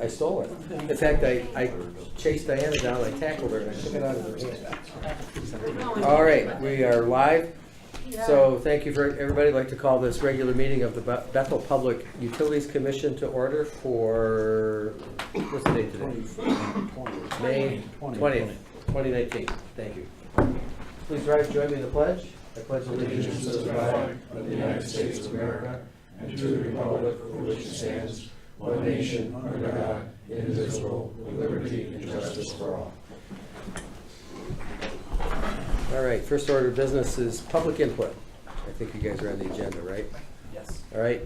I stole it. In fact, I chased Diana down, I tackled her, and I took it out of her hand. All right, we are live. So thank you for everybody. I'd like to call this regular meeting of the Bethel Public Utilities Commission to order for, what's the date today? May 20th, 2019. Thank you. Please rise, join me in the pledge. I pledge allegiance to the flag of the United States of America and to the republic for which it stands, one nation, under God, indivisible, with liberty and justice for all. All right, first order of business is public input. I think you guys are on the agenda, right? Yes. All right,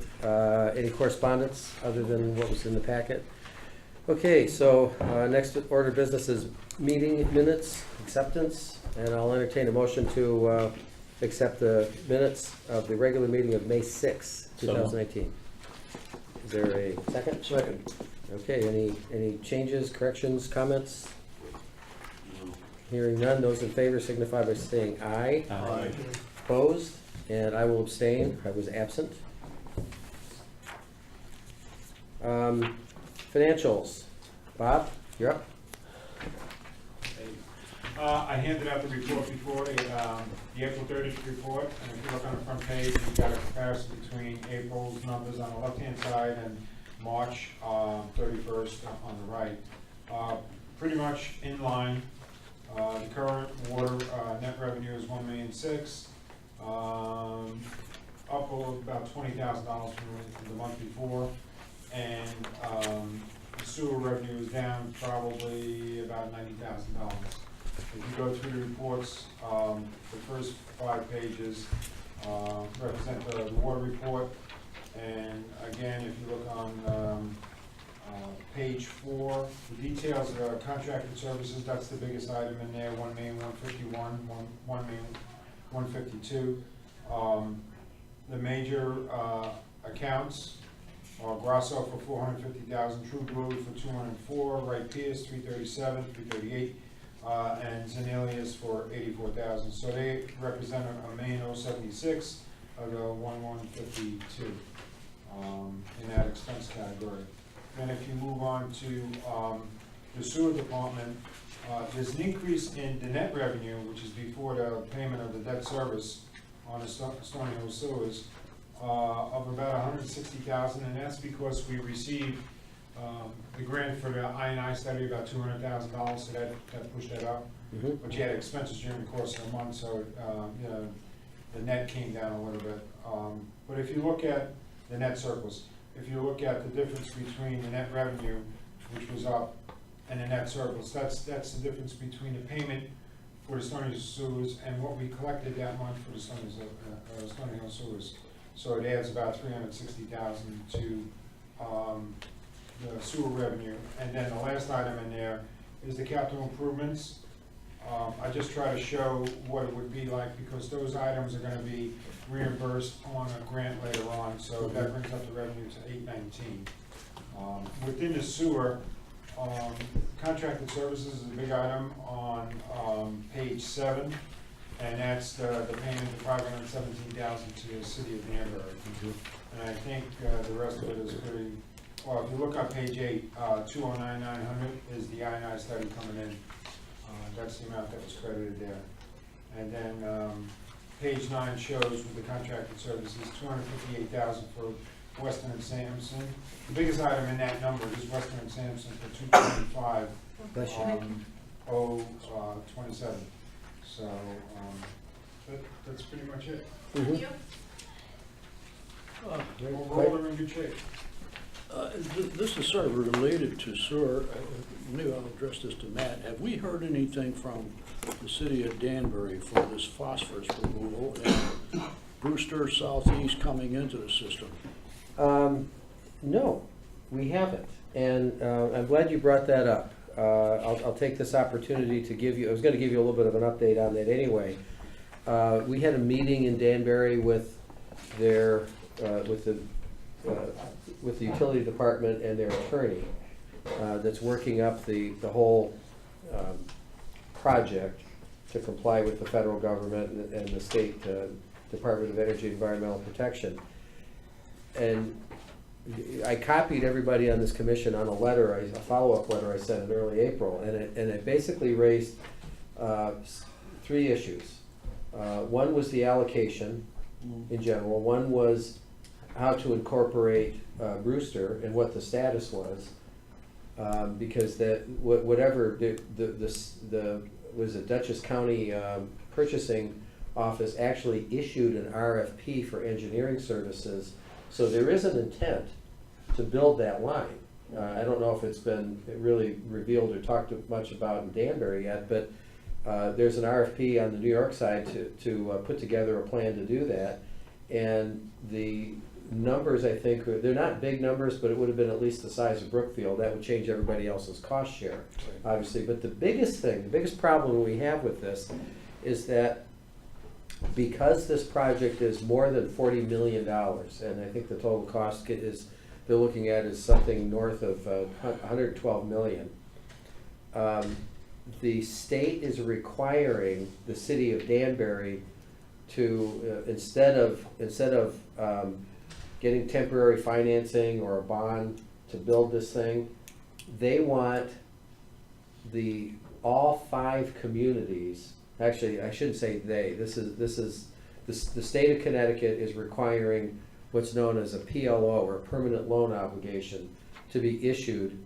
any correspondence other than what was in the packet? Okay, so next order of business is meeting minutes, acceptance, and I'll entertain a motion to accept the minutes of the regular meeting of May 6, 2019. Is there a second? Second. Okay, any changes, corrections, comments? Hearing none, those in favor signify by saying aye. Aye. Opposed? And I will abstain, I was absent. Financials. Bob, you're up. I handed out the report before, the April 30th report, and if you look on the front page, you've got a comparison between April's numbers on the left-hand side and March 31st on the right. Pretty much in line. The current water net revenue is $1,006,000, up about $20,000 from the month before, and the sewer revenue is down probably about $90,000. If you go through the reports, the first 5 pages represent the water report, and again, if you look on page 4, the details of contracted services, that's the biggest item in there, $1,151,000, $1,152,000. The major accounts are Grasso for $450,000, True Blue for $204,000, Wright Pierce $337,000, $338,000. And Zenelius for $84,000. So they represent $1,076,000 of the $1,152,000 in that expense category. Then if you move on to the sewer department, there's an increase in the net revenue, which is before the payment of the debt service on the Stony Hill sewers, of about $160,000, and that's because we received the grant for the I&I study, about $200,000, so that pushed that up. Mm-hmm. But you had expenses during the course of the month, so you know, the net came down a little bit. But if you look at the net surplus, if you look at the difference between the net revenue, which was up, and the net surplus, that's the difference between the payment for the Stony Hill sewers and what we collected that month for the Stony Hill sewers. So it adds about $360,000 to the sewer revenue. And then the last item in there is the capital improvements. I just try to show what it would be like, because those items are going to be reimbursed on a grant later on, so that brings up the revenue to $819. Within the sewer, contracted services is a big item on page 7, and that's the payment of $517,000 to the city of Danbury. And I think the rest of it is pretty. Well, if you look on page 8, $209,900 is the I&I study coming in. That's the amount that was credited there. And then page 9 shows with the contracted services, $258,000 for Weston and Sampson. The biggest item in that number is Weston and Sampson for $225,000. Bless you. 27. So that's pretty much it. Mhm. Overall, they're in good shape. This is sort of related to sewer. Maybe I'll address this to Matt. Have we heard anything from the city of Danbury for this phosphorus removal and Brewster Southeast coming into the system? No, we haven't. And I'm glad you brought that up. I'll take this opportunity to give you, I was going to give you a little bit of an update on that anyway. We had a meeting in Danbury with their, with the utility department and their attorney that's working up the whole project to comply with the federal government and the state Department of Energy and Environmental Protection. And I copied everybody on this commission on a letter, a follow-up letter I sent in early April, and it basically raised three issues. One was the allocation in general. One was how to incorporate Brewster and what the status was. Because that, whatever, was it Dutchess County Purchasing Office actually issued an RFP for engineering services. So there is an intent to build that line. I don't know if it's been really revealed or talked much about in Danbury yet, but there's an RFP on the New York side to put together a plan to do that. And the numbers, I think, they're not big numbers, but it would have been at least the size of Brookfield. That would change everybody else's cost share, obviously. But the biggest thing, the biggest problem we have with this is that because this project is more than $40 million, and I think the total cost is, they're looking at is something north of $112 million. The state is requiring the city of Danbury to, instead of getting temporary financing or a bond to build this thing, they want all 5 communities. Actually, I shouldn't say they. The state of Connecticut is requiring what's known as a PLO, or a permanent loan obligation, to be issued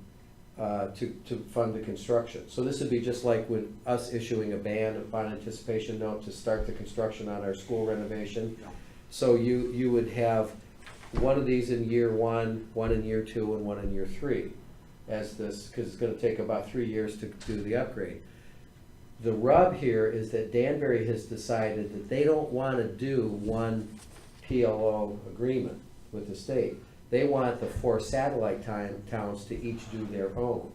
to fund the construction. So this would be just like with us issuing a bond anticipation note to start the construction on our school renovation. So you would have one of these in year 1, one in year 2, and one in year 3, as this, because it's going to take about 3 years to do the upgrade. The rub here is that Danbury has decided that they don't want to do one PLO agreement with the state. They want the 4 satellite towns to each do their own,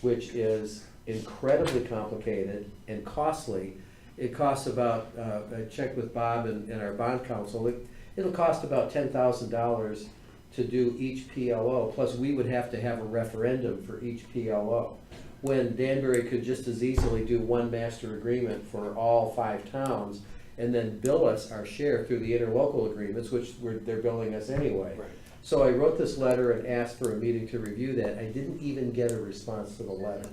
which is incredibly complicated and costly. It costs about, I checked with Bob and our bond counsel, it'll cost about $10,000 to do each PLO, plus we would have to have a referendum for each PLO. When Danbury could just as easily do one master agreement for all 5 towns and then bill us our share through the interlocal agreements, which they're billing us anyway. Right. So I wrote this letter and asked for a meeting to review that. I didn't even get a response to the letter.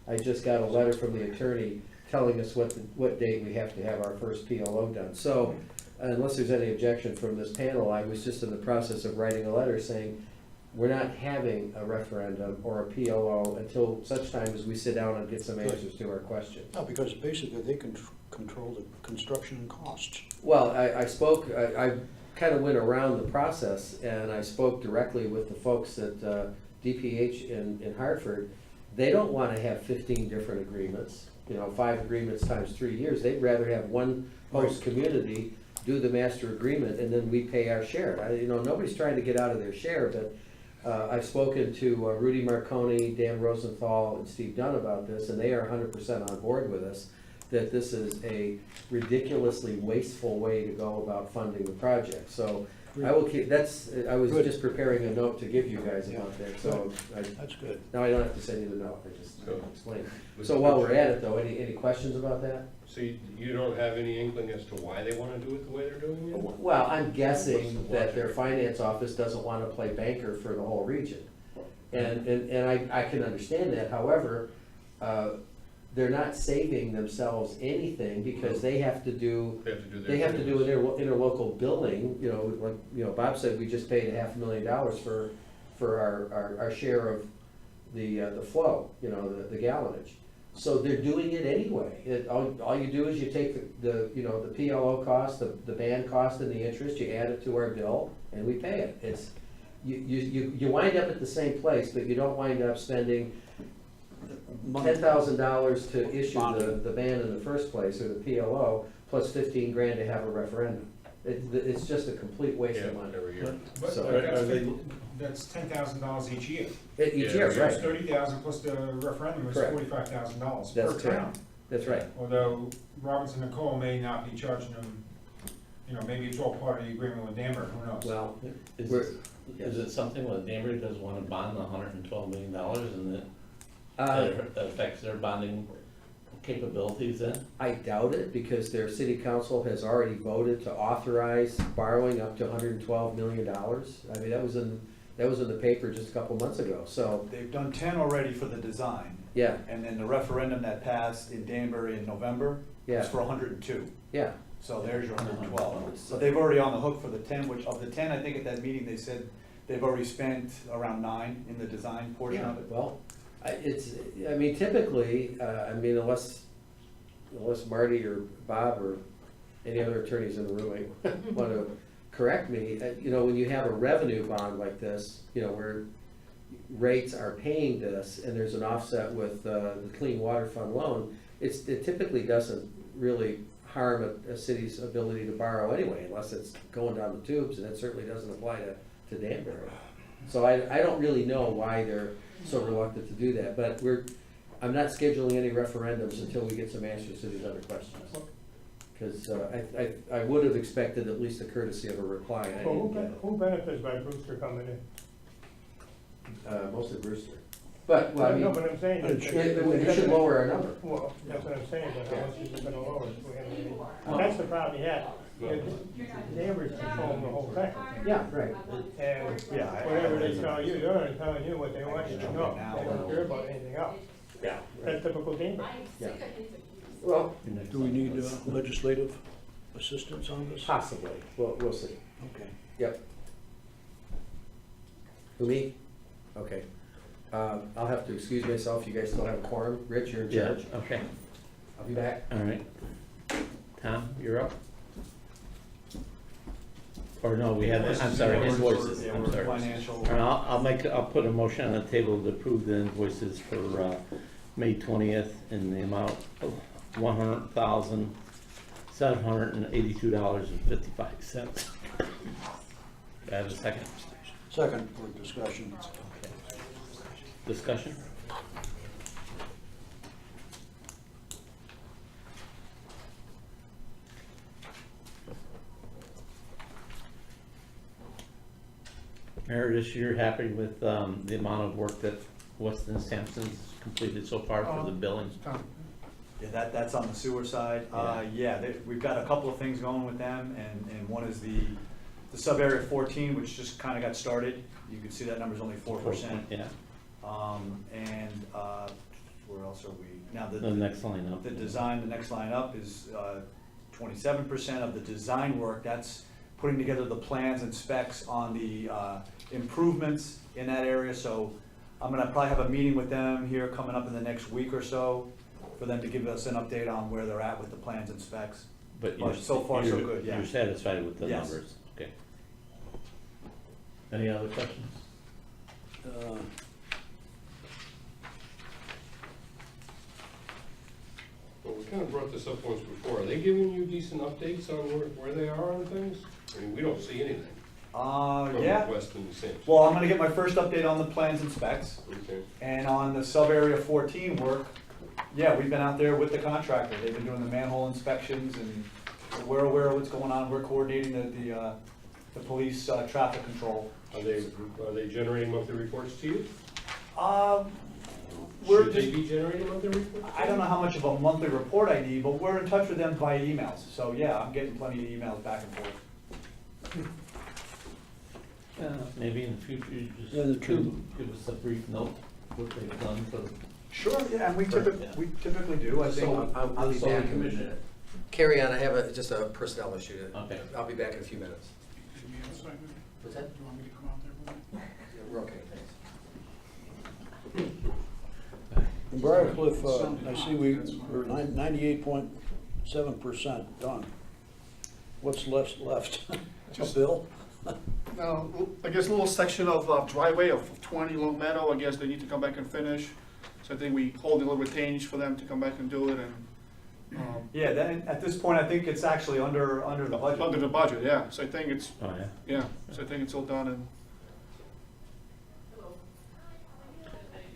I just got a letter from the attorney telling us what date we have to have our first PLO done. So unless there's any objection from this panel, I was just in the process of writing a letter saying, we're not having a referendum or a PLO until such time as we sit down and get some answers to our questions. No, because basically they control the construction and costs. Well, I kind of went around the process, and I spoke directly with the folks at DPH in Hartford. They don't want to have 15 different agreements, 5 agreements times 3 years. They'd rather have one host community do the master agreement, and then we pay our share. Nobody's trying to get out of their share, but I've spoken to Rudy Marconi, Dan Rosenthal, and Steve Dunn about this, and they are 100% on board with us that this is a ridiculously wasteful way to go about funding the project. So I will keep, I was just preparing a note to give you guys about that, so. That's good. Now I don't have to send you the note, I just explain. So while we're at it though, any questions about that? So you don't have any inkling as to why they want to do it the way they're doing it? Well, I'm guessing that their finance office doesn't want to play banker for the whole region. And I can understand that. However, they're not saving themselves anything because they have to do interlocal billing. Like Bob said, we just paid $500,000 for our share of the flow, the gallonage. So they're doing it anyway. All you do is you take the PLO cost, the band cost, and the interest. You add it to our bill, and we pay it. It's you wind up at the same place, but you don't wind up spending $10,000 to issue the band in the first place, or the PLO, plus $15,000 to have a referendum. It's just a complete waste of money. Every year. But So, that's $10,000 each year. each year, So it's right? $30,000 plus the referendum is Correct. $45,000 That's per correct. town. That's right. Although Robinson and Cole may not be charging them, maybe it's all part of the agreement with Danbury, who knows? Well, Is it something where Danbury does want to bond $112 million and that affects their bonding capabilities then? I doubt it, because their city council has already voted to authorize borrowing up to $112 million. I mean, That was in the paper just a couple months ago, so, They've done 10 already for the design, yeah, and then the referendum that passed in Danbury in November Yeah. was for 102. yeah. So there's your 112. So they've already on the hook for the 10, which of the 10, I think at that meeting, they said they've already spent around 9 in the design portion of it. Well, I mean, typically, unless Marty or Bob or any other attorneys in the room might want to correct me, when you have a revenue bond like this, where rates are paying this and there's an offset with the Clean Water Fund loan, it typically doesn't really harm a city's ability to borrow anyway, unless it's going down the tubes, and it certainly doesn't apply to Danbury. So I don't really know why they're so reluctant to do that, but I'm not scheduling any referendums until we get some answers to these other questions. Because I would have expected at least the courtesy of a reply, and I Well, didn't get it. who benefits by Brewster coming in? Mostly Brewster. But, well, I No, mean, but I'm saying. you should lower our number. Well, that's what I'm saying, but how much is it gonna lower it? We haven't any- That's the problem you have. Danbury's controlling the whole thing. Yeah, right. And Yeah, whatever they tell you, they're only telling you what they want you to know. They don't care about anything else. Yeah. That's typical Danbury. Yeah. Well, Do we need legislative assistance on this? possibly. We'll see. Okay. Yep. Who, me? Okay. I'll have to excuse myself. You guys still have a quorum. Rich, you're in Yeah, charge. okay, I'll be back. all right. Tom, you're up? Or no, we have, I'm sorry, invoices, Yeah, I'm we're sorry. financial. All right, I'll put a motion on the table to approve the invoices for, May 20th in the amount of $100,782.55. Do I have a second? Second for discussion. Discussion? Meredith, you're happy with the amount of work that Weston Sampson's completed so far for the billings? Yeah, that's on the sewer side. We've got a couple of things going with them, and one is the sub-area 14, which just kind of got started. You can see that number's only 4%. Yeah, Where else are we? Now, the next line up. the next line up is 27% of the design work. That's putting together the plans and specs on the improvements in that area. So I'm gonna probably have a meeting with them here coming up in the next week or so for them to give us an update on where they're at with the plans and specs. But so far, so good, yeah. You're satisfied with the Yes. numbers? Okay. Any other questions? Well, we kind of brought this up once before. Are they giving you decent updates on where they are on things? I mean, we don't see anything from Yeah. Weston Sampson. Well, I'm gonna get my first update on the plans and specs. Okay. And on the sub-area 14 work, yeah, we've been out there with the contractor. They've been doing the manhole inspections, and we're aware of what's going on. We're coordinating the police traffic control. Are they generating monthly reports to you? We're Should they just, be generating monthly reports? I don't know how much of a monthly report I need, but we're in touch with them via emails. So yeah, I'm getting plenty of emails back and forth. Maybe in the future, you just Yeah, the two- give us a brief note, what they've done for the Sure, yeah, and we typically do, I think. So I'll be Solar back. Commission. Carry on, I have just a personnel issue. Okay. I'll be back in a few minutes. What's that? Yeah, we're okay, thanks. In Briarcliff, I see we're 98.7% done. What's left? Just- Bill? Now, I guess a little section of driveway of 20 Long Meadow, I guess they need to come back and finish. So I think we hold a little retainage for them to come back and do it, and Yeah, then, at this point, I think it's actually under the budget. under the budget, yeah. So I think it's, Oh, yeah. yeah, so I think it's all done, and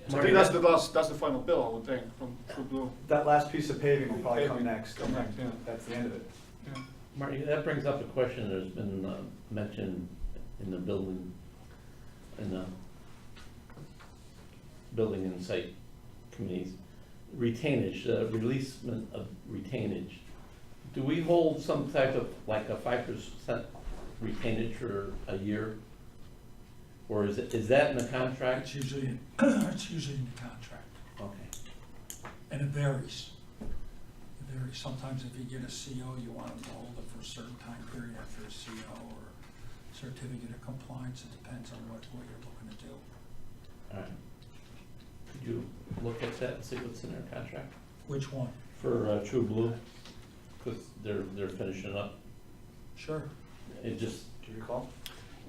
so I think that's the final bill, I would think, from Blue. That last piece of paving will probably come Paving, next. come next, yeah. That's the end of it. Yeah. Marty, that brings up a question that's been mentioned in the building and site committees. Retainage, releasement of retainage. Do we hold some type of, like a 5% retainage for a year? Or is that in the contract? It's usually, it's usually in the contract, Okay. and it varies. It varies. Sometimes if you get a CO, you want them to hold it for a certain time period after a CO or certificate of compliance. It depends on what you're looking to do. All right. Could you look at that and see what's in their contract Which one? for True Blue? Because they're finishing up. Sure. It just, Do you recall?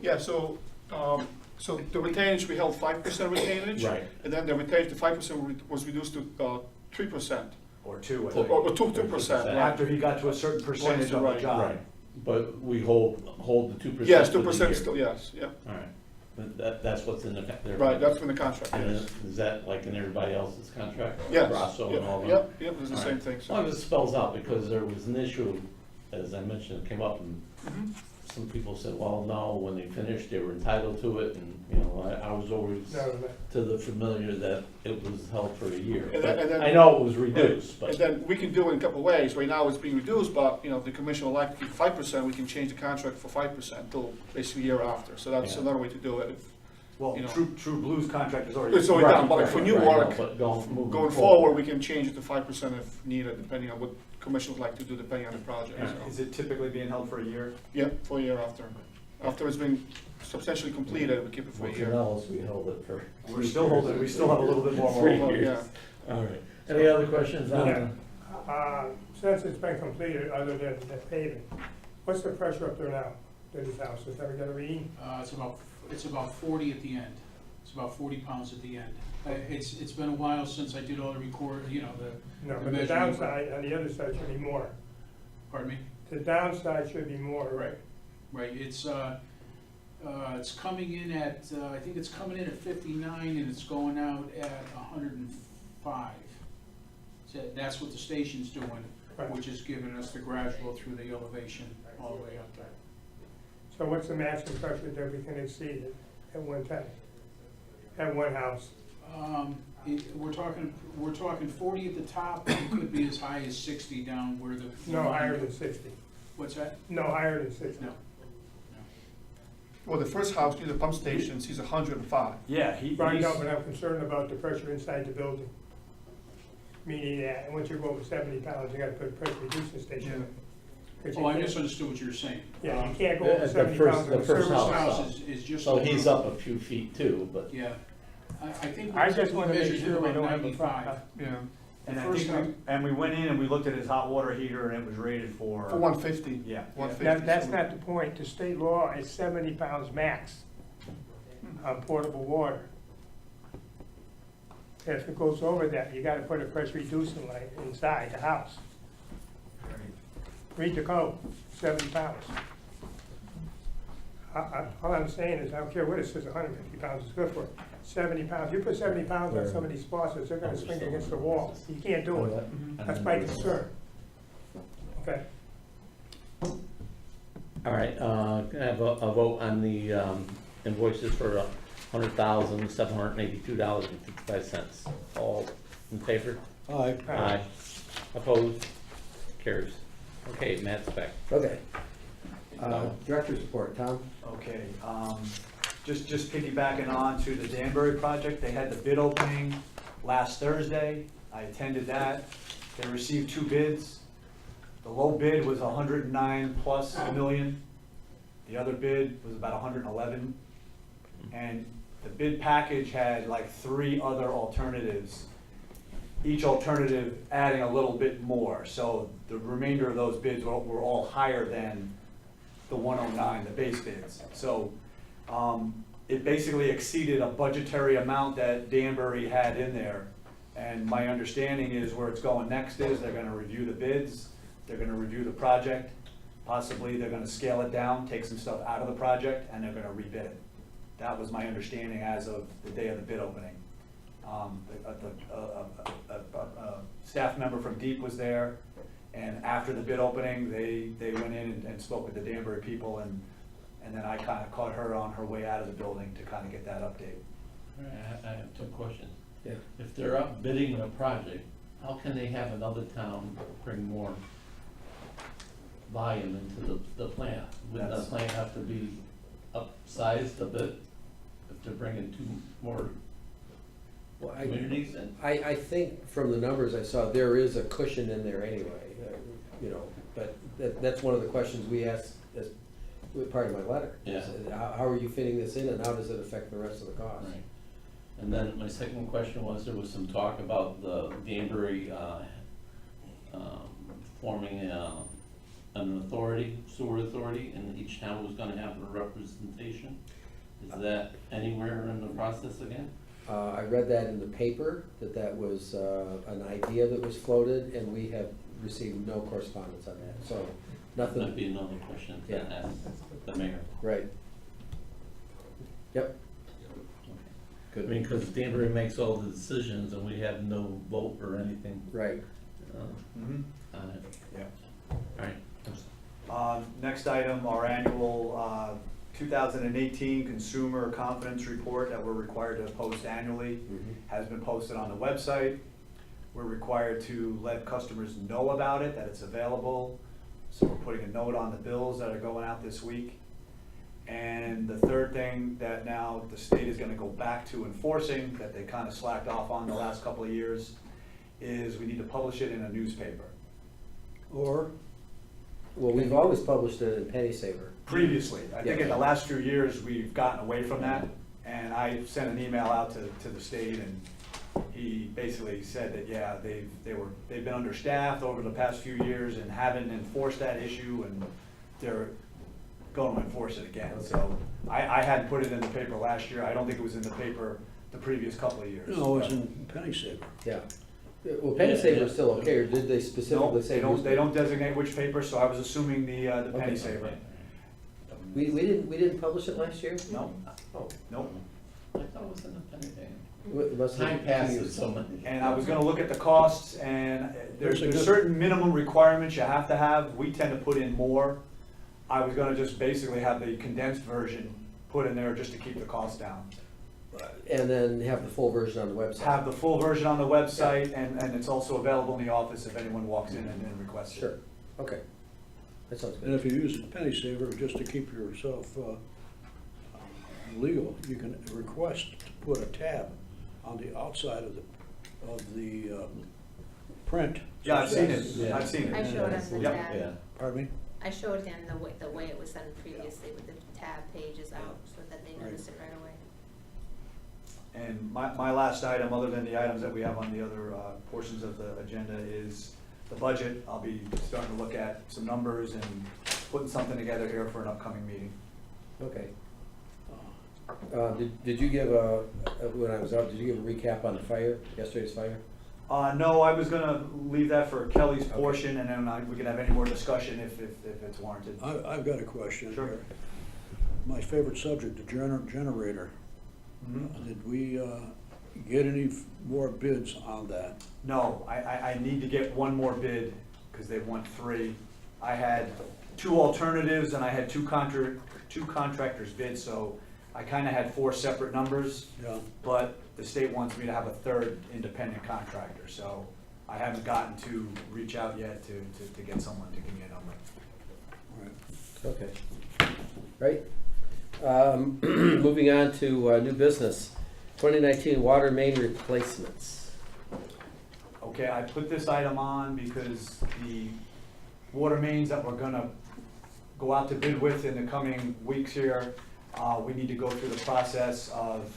Yeah, so the retainage, we held 5% retainage. Right. And then the retainage, the 5% was reduced to 3%. Or two, I Or- think. Or 2%. right. After he got to a certain percentage of the Right. job. right, but we hold the 2%. Yes, for the 2% year. still, yes, yeah. All right, but that's what's in their. Right, that's from the contract, And yes. is that like in everybody else's contract? Yes, Grasso and all yeah, that? yeah, it's the All same right. thing, As so. long as it spells out, because there was an issue, as I mentioned, it came up, and Mhm. some people said, well, no, when they finished, they were entitled to it, and, you know, I was always No, to the familiar that it was held for a year. And then- and then- I know it was reduced, And but, then we can do it in a couple of ways. Right now, it's being reduced, but, you know, if the commission would like to keep 5%, we can change the contract for 5% till basically a year after. So that's Yeah. another way to do it. Well, You know. True Blue's contract is already. It's already done, but like for new right, work, but moving going forward, we can change it to 5% if needed, depending on what commission would like to do, depending on the project, Yeah. so. Is it typically being held for a year? Yeah, for a year after. After it's been substantially completed, we keep it for a With year. Pinellas, we held it for. We're still holding, we still have a little bit more. Three Well, years. yeah. All right, any other questions on Yeah. that? Since it's been completed, other than the paving, what's the pressure up there now in this house? Has ever got a reading? It's about 40 at the end. It's about 40 pounds at the end. It's been a while since I did all the No, but the measuring. downside, on the other side should be more. Pardon me? The downside should be more, right? Right, it's coming in at, I think it's coming in at 59 and it's going out at 105. So that's what the station's doing, Right. which is giving us the gradual through the elevation all the way up there. So what's the maximum pressure that we can exceed at one time? At one house? We're talking 40 at the top, and it could be as high as 60 down where the. No higher than 60. What's that? No higher than 60. No. Well, the first house near the pump station, he's 105. Yeah, Right, no, but I'm concerned about the pressure inside the building. Meaning that, once you go over 70 pounds, you gotta put a pressure reducing station in. 'Cause you Oh, I can't- misunderstood what you were saying. Yeah, you can't go The- over the 70 first- pounds the in a first service house. house. House is just. So he's over- up a few feet too, but. Yeah. I think. I just we wanna make measured sure we about don't have a 95. problem. Yeah. And I First think, time- and we went in and we looked at his hot water heater and it was rated for. For 150. Yeah. 150. That's not the point. The state law is 70 pounds max on portable water. If it goes over that, you gotta put a pressure reducing light inside the house. Read the code, 70 pounds. All I'm saying is, I don't care what it says, 150 pounds is good for it. 70 pounds, you put 70 pounds on some of these faucets, they're gonna swing against the wall. You can't do it. That's my concern. Okay. All right, can I have a vote on the invoices for $100,782.55? All in favor? Aye. Aye. Opposed? Carries. Okay, Matt's back. Okay. Director's report, Tom? Okay, just piggybacking on to the Danbury project, they had the bid opening last Thursday. I attended that. They received 2 bids. The low bid was 109+ million. The other bid was about 111. And the bid package had like 3 other alternatives, each alternative adding a little bit more. So the remainder of those bids were all higher than the 109, the base bids. So it basically exceeded a budgetary amount that Danbury had in there. And my understanding is where it's going next is they're gonna review the bids, they're gonna review the project, possibly they're gonna scale it down, take some stuff out of the project, and they're gonna rebid it. That was my understanding as of the day of the bid opening. A staff member from Deep was there, and after the bid opening, they went in and spoke with the Danbury people, and then I kind of caught her on her way out of the building to kind of get that update. I have 2 questions. Yeah. If they're up bidding a project, how can they have another town bring more volume into the plant? Wouldn't the That's- plant have to be upsized a bit? if they're bringing two more Well, communities in? I think from the numbers I saw, there is a cushion in there anyway, you know, but that's one of the questions we asked as part of my letter. Yeah. How are you fitting this in and how does it affect the rest of the cost? Right. And then my second question was, there was some talk about the Danbury, forming an authority, sewer authority, and each town was gonna have a representation. Is that anywhere in the process again? I read that in the paper, that was an idea that was floated, and we have received no correspondence on that, so That'd nothing, be another question to Yeah. ask the mayor. right. Yep, I mean, cause Danbury makes all the decisions and we have no vote or anything right. Mhm. on it. Yeah. Alright, Next item, our annual 2018 Consumer Confidence Report that we're required to post annually has been posted on the website. We're required to let customers know about it, that it's available. So we're putting a note on the bills that are going out this week. And the third thing that now the state is gonna go back to enforcing, that they kind of slacked off on the last couple of years, is we need to publish it in a newspaper. Or, Well, we've always published it in Penny Saver. Previously, I think in Yeah. the last few years, we've gotten away from that, and I sent an email out to the state, and he basically said that, yeah, they've been understaffed over the past few years and haven't enforced that issue, and they're going to enforce it again. So I hadn't put it in the paper last year, I don't think it was in the paper the previous couple of years. no, it's in Penny Saver. Yeah. Well, Penny Saver is still okay, or did they No, specifically say? they don't designate which paper, so I was assuming the Okay. Penny Saver. We didn't publish it last year? No, Oh. nope. I thought it was in the penny thing. It must have Time been passes so much. And I was gonna look at the costs, and There's a there's good- certain minimum requirements you have to have, we tend to put in more. I was gonna just basically have the condensed version put in there just to keep the cost down. And then have the full version on the website. Have the full version on the website, and it's also available in the office if anyone walks in and requests it. Sure, okay. That sounds And good. if you use a Penny Saver, just to keep yourself legal, you can request to put a tab on the outside of the print. Yeah, I've seen it, Yeah. I've seen I it. showed him the Yep. tab. Yeah. Pardon me? I showed him the way it was done previously with the tab pages out, so that they noticed it right away. And my last item, other than the items that we have on the other portions of the agenda, is the budget. I'll be starting to look at some numbers and putting something together here for an upcoming meeting. Okay. Did you give when I was out, did you give a recap on the fire, yesterday's fire? No, I was gonna leave that for Kelly's portion, and then we can have any more discussion if it's warranted. I've got a question. Sure. here. My favorite subject, the generator. Mhm. Did we get any more bids on that? No, I need to get one more bid, because they want 3. I had 2 alternatives, and I had 2 contractors bid, so I kinda had 4 separate numbers. Yeah. But the state wants me to have a 3rd independent contractor, so I haven't gotten to reach out yet to get someone to give me a number. All right. Okay. Right. Moving on to new business, 2019 water main replacements. Okay, I put this item on because the water mains that we're gonna go out to bid with in the coming weeks here, we need to go through the process of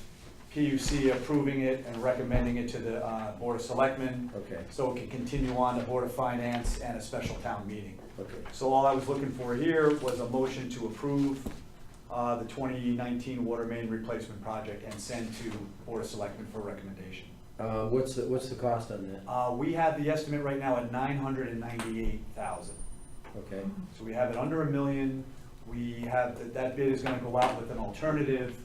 PUC approving it and recommending it to the Board of Selectmen, Okay, so it can continue on to Board of Finance and a special town meeting. okay. So all I was looking for here was a motion to approve the 2019 water main replacement project and send to Board of Selectmen for recommendation. What's the cost on that? We have the estimate right now at $998,000. Okay, So we have it under $1 million. We have, that bid is gonna go out with an alternative,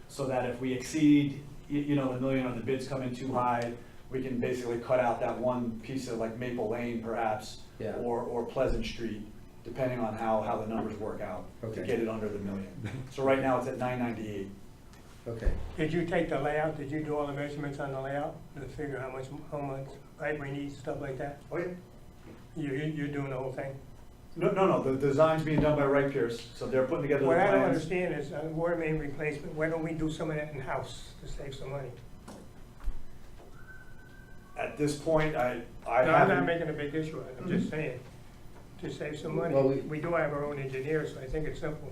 so that if we exceed, the $1 million or the bids come in too high, we can basically cut out that one piece of like Maple Lane perhaps, Yeah. or Pleasant Street, depending on how the numbers work out, to Okay. get it under the $1 million. So right now it's at $998. okay. Did you take the layout, did you do all the measurements on the layout, to figure how much pipe we need, stuff like that? Oh, yeah. You're doing the whole thing? No, the design's being done by Wright Pierce, so they're putting together the What I don't plans. understand is, water main replacement, why don't we do some of that in-house to save some money? At this point, I No, I'm not haven't, making a big issue of it, I'm just saying, to save some money. Well, We do have our own engineers, so I think it's simple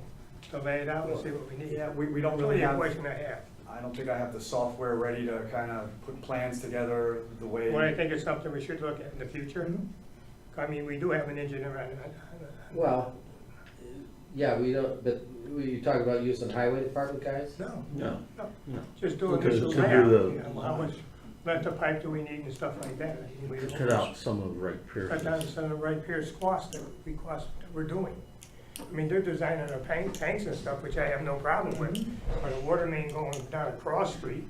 to lay it out and see what we need. yeah, we don't That's really only a have, question I have. I don't think I have the software ready to kind of put plans together the way. Well, I think it's something we should look at in the future. I mean, we do have an engineer on. Well, yeah, we don't, but you talk about using highway department guys? No, No. just doing To- initial to do layout, the- you know, how much length of pipe do we need and stuff like that. I mean, we don't- Cut out some of Wright Cut down some of the Wright Pierce costs that we're doing. I mean, they're designing our tanks and stuff, which I have no problem with, but a water main going down Cross Street,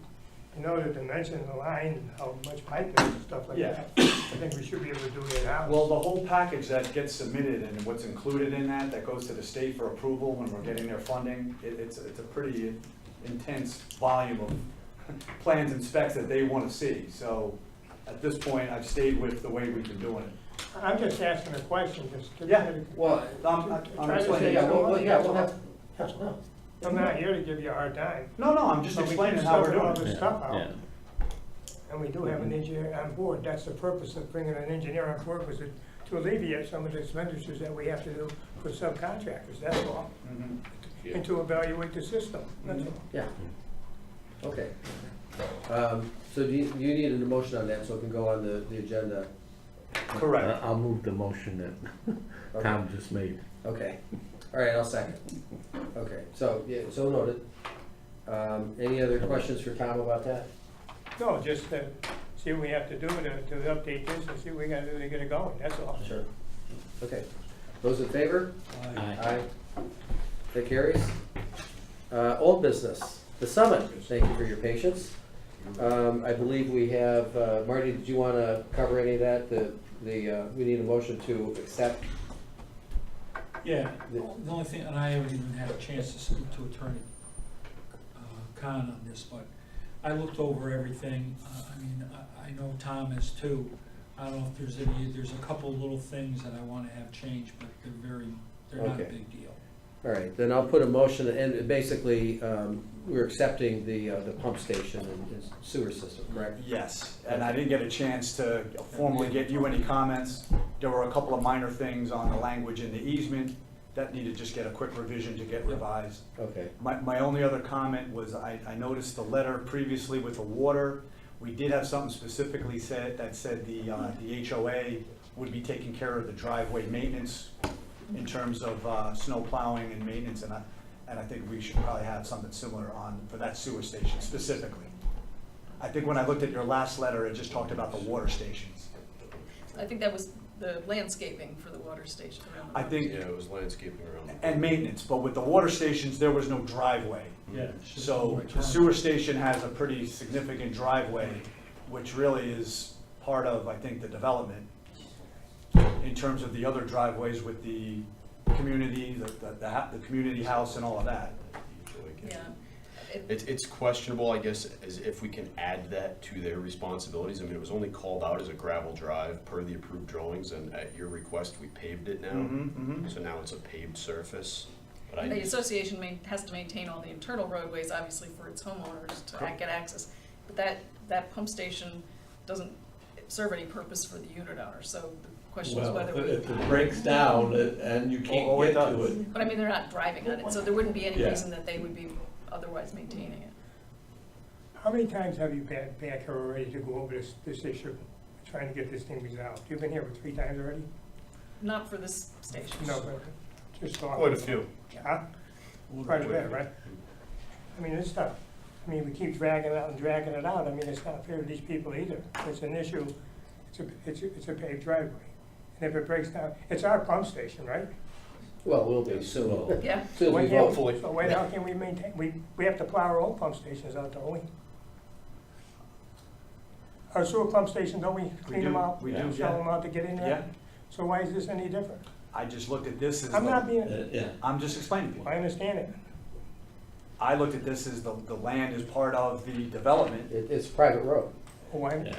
you know the dimension of the line and how much pipe there is and stuff like Yeah. that. I think we should be able to do it in-house. Well, the whole package that gets submitted and what's included in that goes to the state for approval when we're getting their funding, it's a pretty intense volume of plans and specs that they want to see. So at this point, I've stayed with the way we've been doing it. I'm just asking a question, just to. Yeah. Well, I'm Try to explaining. say- yeah, well, money, yeah, that's we'll all. have, That's all. no. I'm not here to give you a hard time. No, I'm just But we explaining keep how we're stuffing all doing it. this stuff out. Yeah. And we do have an engineer on board. That's the purpose of bringing an engineer on board, was to alleviate some of the expenditures that we have to do for subcontractors, that's all. Mhm. And to evaluate the system, that's all. Yeah. Okay. So do you need an emotion on that so it can go on the agenda? Correct. I'll move the motion that Okay. Tom just made. Okay. All right, I'll second. Okay, so, yeah, so noted. Any other questions for Tom about that? No, just to see what we have to do to update this and see what we gotta do to get it going, that's all. Sure. Okay. Those in favor? Aye. That carries. Old business, the summit. Thank you for your patience. I believe we have, Marty, did you want to cover any of that? We need a motion to accept. Yeah, the only thing, and I haven't even had a chance to speak to Attorney Khan on this, but I looked over everything. I mean, I know Tom has too. I don't know if there's a couple little things that I want to have changed, but they're not a Okay. big deal. All right, then I'll put a motion, and basically, we're accepting the pump station and sewer system, correct? Yes, and I didn't get a chance to formally get you any comments. There were a couple of minor things on the language in the easement that needed to just get a quick revision to get revised. Okay. My only other comment was I noticed the letter previously with the water. We did have something specifically said that said the HOA would be taking care of the driveway maintenance in terms of snow plowing and maintenance, and I think we should probably have something similar for that sewer station specifically. I think when I looked at your last letter, it just talked about the water stations. I think that was the landscaping for the water station around the I think, Yeah, it was landscaping around. and maintenance, but with the water stations, there was no driveway. Yeah. So the sewer station has a pretty significant driveway, which really is part of, I think, the development in terms of the other driveways with the community, the community house and all of that. Yeah. It's questionable, I guess, as if we can add that to their responsibilities. I mean, it was only called out as a gravel drive per the approved drawings, and at your request, we paved it now. So now it's a paved surface. But The association has to maintain all the internal roadways, obviously, for its homeowners to get access. But that pump station doesn't serve any purpose for the unit owner, so the question is Well, whether if it breaks down and you can't Oh, it get to does. it. But I mean, they're not driving on it, so there wouldn't be any Yeah. reason that they would be otherwise maintaining it. How many times have you been back here already to go over this issue, trying to get this thing resolved? You've been here 3 times already? Not for this station. No, but just talking. Quite a few. Huh? Quite a bit, right? I mean, it's tough. I mean, we keep dragging it out and dragging it out. I mean, it's not fair to these people either. It's an issue. It's a paved driveway. And if it breaks down, it's our pump station, right? Well, we'll be soon. Yeah. Soon as we vote. Hopefully. So how can we maintain, we have to plow our own pump stations out, don't we? Our sewer pump stations, don't we clean them out? We do, Sell yeah. them out to get in there? Yeah. So why is this any different? I just looked at this as, I'm not being, Yeah. I'm just explaining to you. I understand it. I looked at this as the land is part of the development. It's a private road. Oh, I Yeah.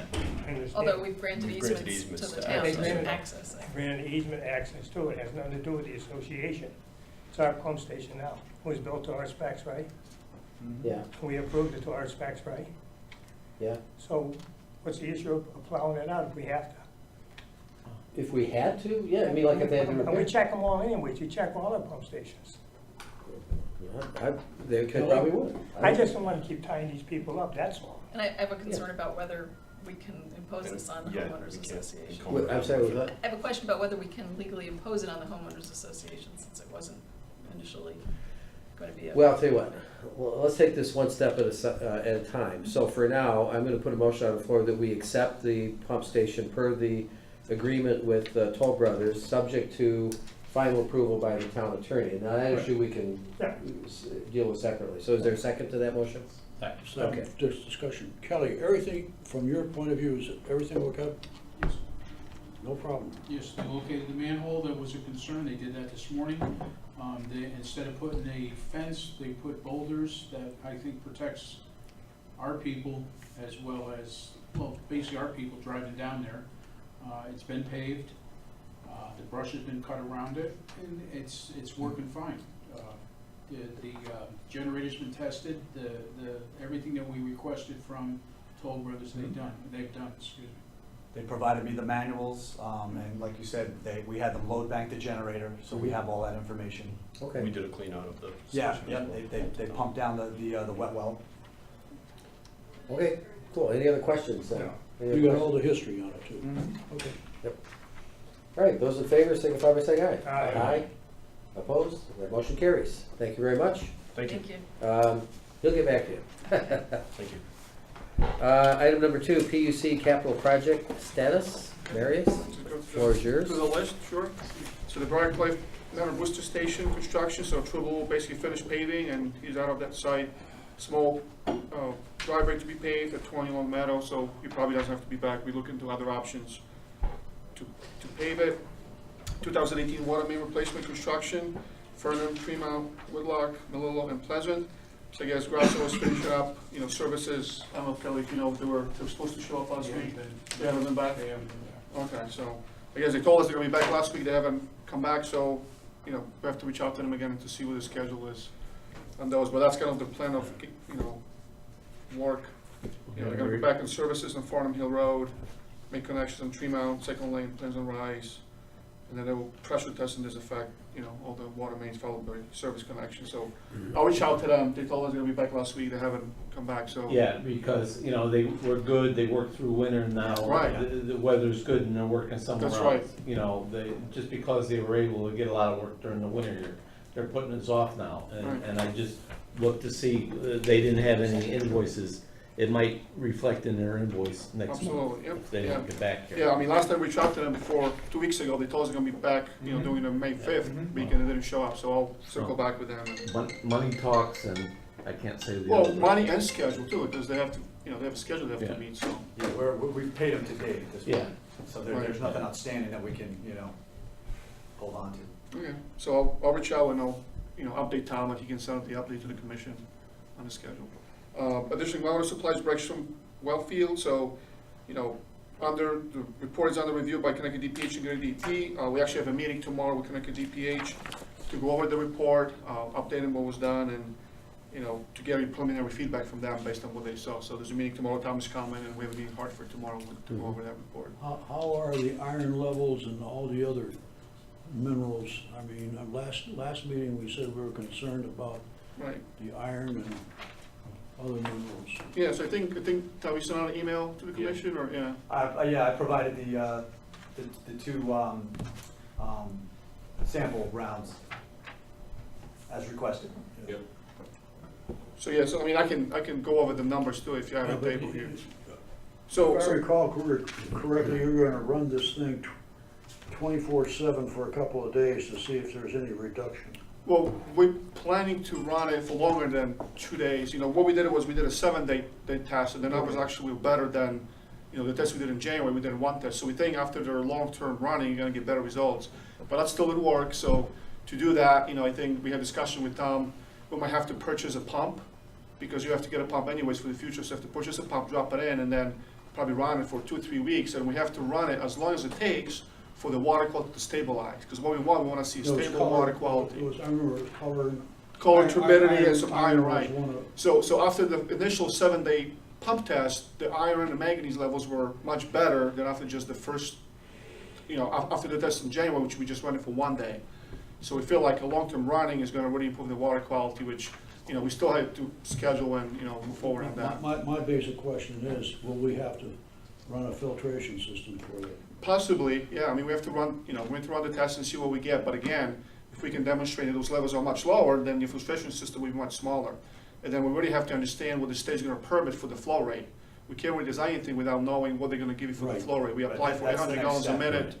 understand. Although we've granted We've granted easements to easements the to town access. for access. Granted easement access to it, has nothing to do with the association. It's our pump station now. It was built to our specs, right? Yeah, We approved it to our specs, right? yeah. So what's the issue of plowing it out if we have to? If we had to, yeah, I mean, like if they had to And we repair. check them all anyways, you check all the pump stations. They could probably would. I just don't wanna keep tying these people up, that's all. And I have a concern about whether we can impose this on the Yeah, homeowners we can't association. encumber Wait, I'm that. sorry, was that? I have a question about whether we can legally impose it on the homeowners association, since it wasn't initially going to be a. Well, I'll tell you what, well, let's take this one step at a time. So for now, I'm gonna put a motion on the floor that we accept the pump station per the agreement with Toll Brothers, subject to final approval by the town attorney. Now, that issue we can Yeah. deal with separately. So is there a second to that motion? So, Okay. this discussion. Kelly, everything, from your point of view, is everything okay? Yes. No problem. Yes, they located the manhole, that was a concern, they did that this morning. Instead of putting a fence, they put boulders that I think protects our people as well as, well, basically our people driving down there. It's been paved, the brush has been cut around it, and it's working fine. The generator's been tested, everything that we requested from Toll Brothers, they've done, excuse me. They provided me the manuals, and like you said, we had them load bank the generator, so we have all that information. We Okay. did a clean out of the. Yeah, station yeah, as well. they pumped down the wet well. Okay, cool. Any other questions? No. Any other You got all questions? the history on it too. Okay. All right, those in favor signify by saying aye. Aye. Opposed? That motion carries. Thank you very much. Thank you. He'll get back to you. Thank you. Item number 2, PUC capital project status. Marius, floor is yours. To the list, sure. So the Briar Cliff Manor Booster Station construction, so Tribble basically finished paving and he's out of that site. Small driveway to be paved at 20 Long Meadow, so he probably doesn't have to be back. We look into other options to pave it. 2018 water main replacement construction, Fernham, Tremont, Woodlock, Melillo, and Pleasant. So I guess Grasso was finishing up, services. I don't know, Kelly, if you know, they were supposed to show up last week. They haven't been back? They haven't been back. Okay, so, I guess they told us they're gonna be back last week, they haven't come back, so, we have to reach out to them again to see what the schedule is on those, but that's kind of the plan of, work. They're gonna be back in services on Farnham Hill Road, make connections on Tremont, Second Lane, Pleasant Rise, and then they will pressure test in this effect, all the water mains followed by service connection, so I'll reach out to them, they told us they're gonna be back last week, they haven't come back, so. Yeah, because, they were good, they worked through winter now. Right. The weather's good and they're working somewhere else. That's right. Just because they were able to get a lot of work during the winter, they're putting us off now. Right. And I just looked to see, they didn't have any invoices. It might reflect in their invoice next month. Absolutely, yep, If they yeah. don't get back here. Yeah, I mean, last time we talked to them before, 2 weeks ago, they told us they're gonna be back, doing the May 5th week, and they didn't show up, so I'll circle back with them. Money talks, and I can't say the Well, other. money and schedule too, because they have to, they have a schedule they have Yeah. to meet, so. Yeah, we've paid them to date at this Yeah. point, so there's nothing outstanding that we can, hold on to. Okay, so I'll reach out and I'll, update Tom, and he can send out the update to the commission on the schedule. Additionally, water supplies breaks from Wellfield, so, the report is under review by Connecticut DPH and Gary DT. We actually have a meeting tomorrow with Connecticut DPH to go over the report, update them what was done, and, to get preliminary feedback from them based on what they saw. So there's a meeting tomorrow, Tom is coming, and we have a meeting in Hartford tomorrow to go over that report. How are the iron levels and all the other minerals? I mean, last meeting, we said we were concerned about Right. the iron and other minerals. Yeah, so I think, Tom, you sent out an email to the commission, or, yeah? I provided the two, sample rounds as requested. Yep. So, yeah, so, I mean, I can go over the numbers too, if you have a table here. So, If I recall correctly, you're gonna run this thing 24/7 for a couple of days to see if there's any reduction. well, we're planning to run it for longer than 2 days. What we did was we did a 7-day test, and the numbers actually were better than, the test we did in January. We did one test. So we think after their long-term running, you're gonna get better results. But that's still at work, so to do that, I think we had discussion with Tom, we might have to purchase a pump, because you have to get a pump anyways for the future, so you have to purchase a pump, drop it in, and then probably run it for 2 or 3 weeks, and we have to run it as long as it takes for the water quality to stabilize, because what we want to see is It was stable color- water quality. It was, I remember it was color. Color, I- turbidity, I- and some iron, was right. one of- So after the initial 7-day pump test, the iron and manganese levels were much better than after just the first, after the test in January, which we just ran it for 1 day. So we feel like a long-term running is gonna really improve the water quality, which, we still have to schedule and, move forward on that. My basic question is, will we have to run a filtration system for it? Possibly, yeah, I mean, we have to run, we have to run the test and see what we get, but again, if we can demonstrate that those levels are much lower, then the filtration system will be much smaller. And then we really have to understand what the state's gonna permit for the flow rate. We can't really design anything without knowing what they're gonna give you for the Right. flow rate. We Right, apply for that's the 800 next gallons a step. minute,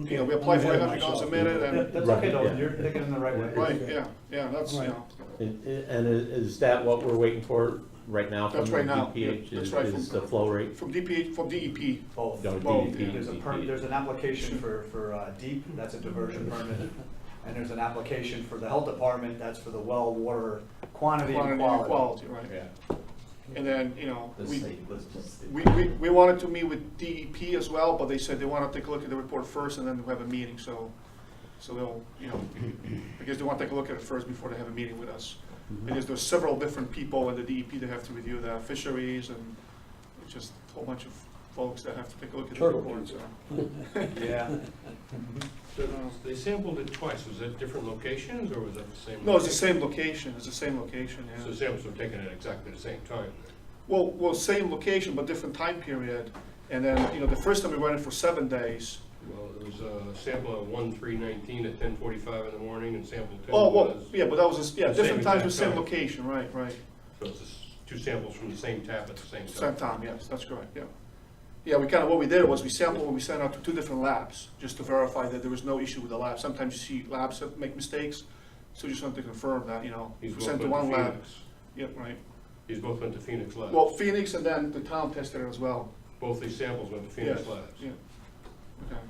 Okay, we apply I'm for ahead 800 gallons a myself. minute, That- and, That's okay, though, Yeah. you're thinking in the right way. right, yeah, that's, Right. And is that what we're waiting for right now from That's the right now. DPH? That's Is right, is from- the flow rate? from DPH, from DEP. Both. No, Both, DEP, There's an application for deep, that's a diversion permit, and there's an application for the health department, that's for the well water quantity and Quantity and quality. quality, right. Yeah. And then, The we, state, let's just. we wanted to meet with DEP as well, but they said they want to take a look at the report first and then we'll have a meeting, so they'll, I guess they want to take a look at it first before they have a meeting with us. Because there's several different people in the DEP that have to review the fisheries, and it's just a whole bunch of folks that have to take a look at the Turtle report, so. Yeah. So they sampled it twice, was that different locations, or was that the same? No, it's the same location, yeah. So samples were taken at exactly the same time? Well, same location, but different time period. And then, the first time we ran it for 7 days. Well, there was a sample at 1/3/19 at 10:45 in the morning, and sample 2 Oh, well, was, yeah, but that was, The same different times with exact same time. location, right. so it's just 2 samples from the same tap at the same time? Same time, yes, that's correct, yeah. Yeah, what we did was we sampled and we sent out to 2 different labs, just to verify that there was no issue with the lab. Sometimes you see labs that make mistakes, so we just wanted to confirm that, These we both sent to went one to lab. Phoenix. Yep, right. These both went to Phoenix Labs? Well, Phoenix and then the town tested it as well. Both these samples went to Phoenix Yes, Labs? yeah. Okay.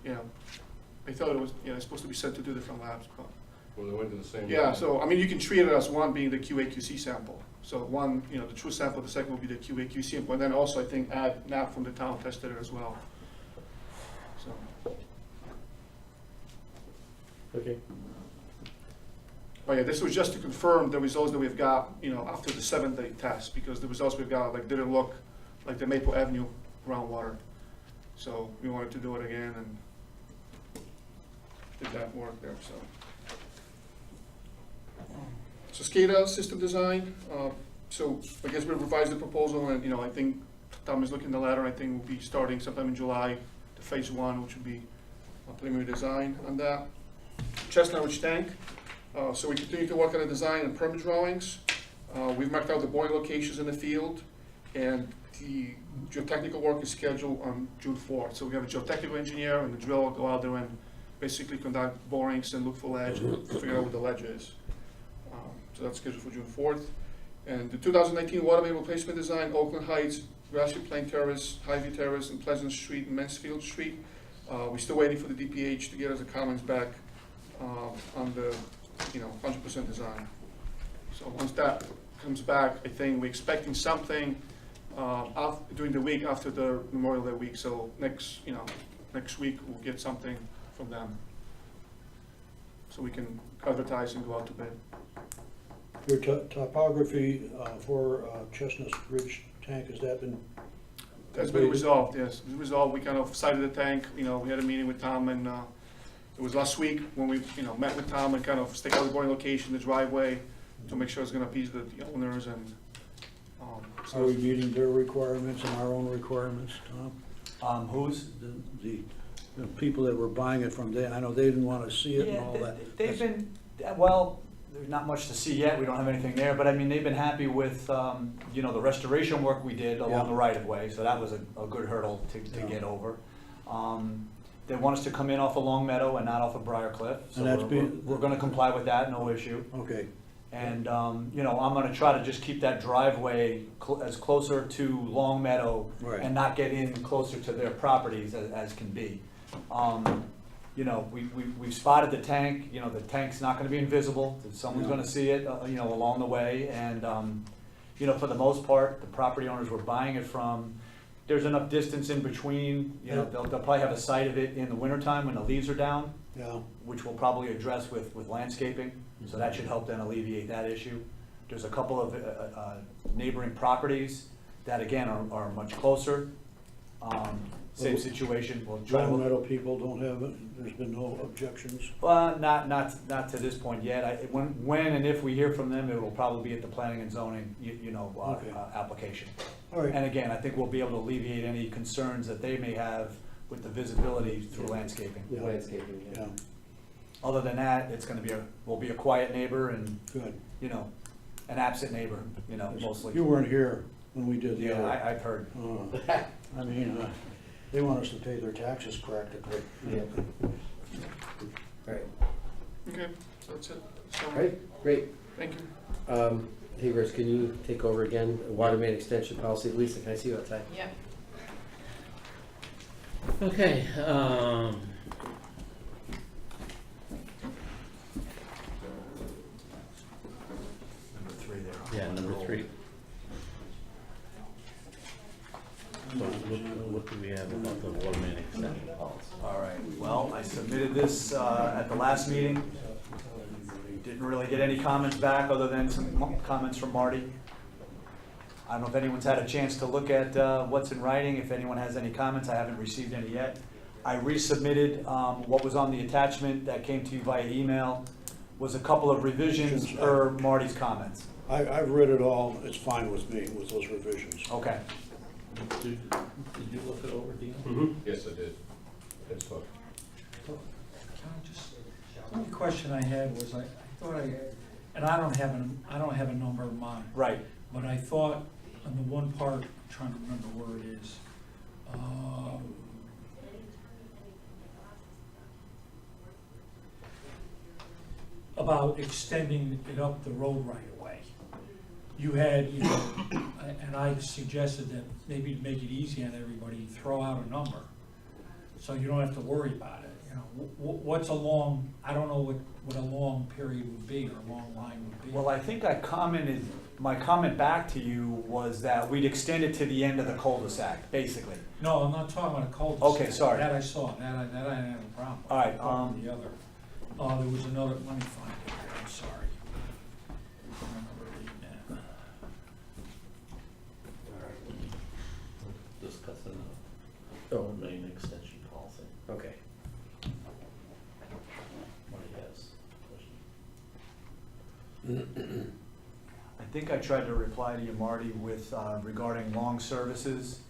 Yeah. I thought it was, it's supposed to be sent to 2 different labs, but. Well, they went to the same? Yeah, lab. so, I mean, you can treat it as one being the QA/QC sample. So one, the true sample, the second will be the QA/QC sample, and then also, I think, add NAP from the town tested it as well. So, Okay. but yeah, this was just to confirm the results that we've got, after the 7-day test, because the results we've got, didn't look like the Maple Avenue groundwater. So we wanted to do it again and did that work there, so. So SCADA system design, so I guess we revised the proposal, and, I think Tom is looking at the ladder, I think we'll be starting sometime in July, the phase 1, which would be a preliminary design on that. Chestnut Ridge tank, so we continue to work on the design and permit drawings. We've marked out the boring locations in the field, and the geotechnical work is scheduled on June 4th. So we have a geotechnical engineer and the driller will go out there and basically conduct borings and look for ledge and figure out what the ledge is. So that's scheduled for June 4th. And the 2019 water main replacement design, Oakland Heights, Grassy Plain Terrace, Highview Terrace, and Pleasant Street, and Mansfield Street. We're still waiting for the DPH to get us the comments back on the 100% design. So once that comes back, I think we're expecting something during the week after the Memorial Day week. So next week we'll get something from them, so we can advertise and go out to bid. Your topography for Chestnut Ridge tank, has that been? That's been resolved, yes. It's resolved. We kind of sited the tank, we had a meeting with Tom, and it was last week when we, met with Tom and kind of staked out the boring location, the driveway, to make sure it's gonna appease the owners, and, so. Are we meeting their requirements and our own requirements, Tom? Who's? The people that were buying it from there, I know they didn't want to see it and all that. They've been, well, there's not much to see yet, we don't have anything there, but I mean, they've been happy with, the restoration work we did along the right of way, so that was a good hurdle to get over. They want us to come in off of Long Meadow and not off of Briar Cliff, so And that's we're gonna comply with that, no issue. Okay, And, I'm gonna try to just keep that driveway as closer to Long Meadow Right. and not get in closer to their properties as can be. We've spotted the tank, the tank's not gonna be invisible, someone's gonna see it, along the way, and, for the most part, the property owners we're buying it from, there's enough distance in between, you know, they'll probably have a site of it in the wintertime when the leaves are down, Yeah, which we'll probably address with landscaping, so that should help then alleviate that issue. There's a couple of neighboring properties that again are much closer. Same situation, we'll try to Long look. Meadow people don't have it, there's been no objections. Well, not to this point yet. When and if we hear from them, it will probably be at the planning and zoning, Okay. application. All right, And again, I think we'll be able to alleviate any concerns that they may have with the visibility through landscaping. Yeah. Landscaping, yeah. yeah, Other than that, it's gonna be will be a quiet neighbor and, good. an absent neighbor, mostly. You weren't here when we did the Yeah, other. I've heard. I mean, they want us to pay their taxes practically. Yeah. All right, Okay, so that's it. So, all right, great. thank you. Hey, Rich, can you take over again, water main extension policy? Lisa, can I see you outside? Yep. Okay, Number 3 there. yeah, number 3. So what do we have about the water main extension policy? All right, well, I submitted this at the last meeting. Didn't really get any comments back, other than some comments from Marty. I don't know if anyone's had a chance to look at what's in writing. If anyone has any comments, I haven't received any yet. I resubmitted what was on the attachment that came to you via email, was a couple of revisions per Marty's comments. I've read it all, it's fine with me with those revisions. Okay. Did you look it over, Dean? Mm-hmm. Yes, I did. That's fine. Can I just, the only question I had was, I thought and I don't have a number in mind, Right. but I thought on the one part, I'm trying to remember where it is. About extending it up the road right away. You had, and I suggested that maybe to make it easy on everybody, throw out a number, so you don't have to worry about it. What's a long, I don't know what a long period would be, or a long line would be. Well, I think my comment back to you was that we'd extend it to the end of the cul-de-sac, basically. No, I'm not talking about a cul-de-sac. Okay, sorry. That I saw, that I didn't have a problem with. All right, I'm talking the other. There was another, let me find it here, I'm sorry. I remember reading that. Discussing the water main extension policy. Okay. What do you have? I think I tried to reply to you, Marty, with regarding long services.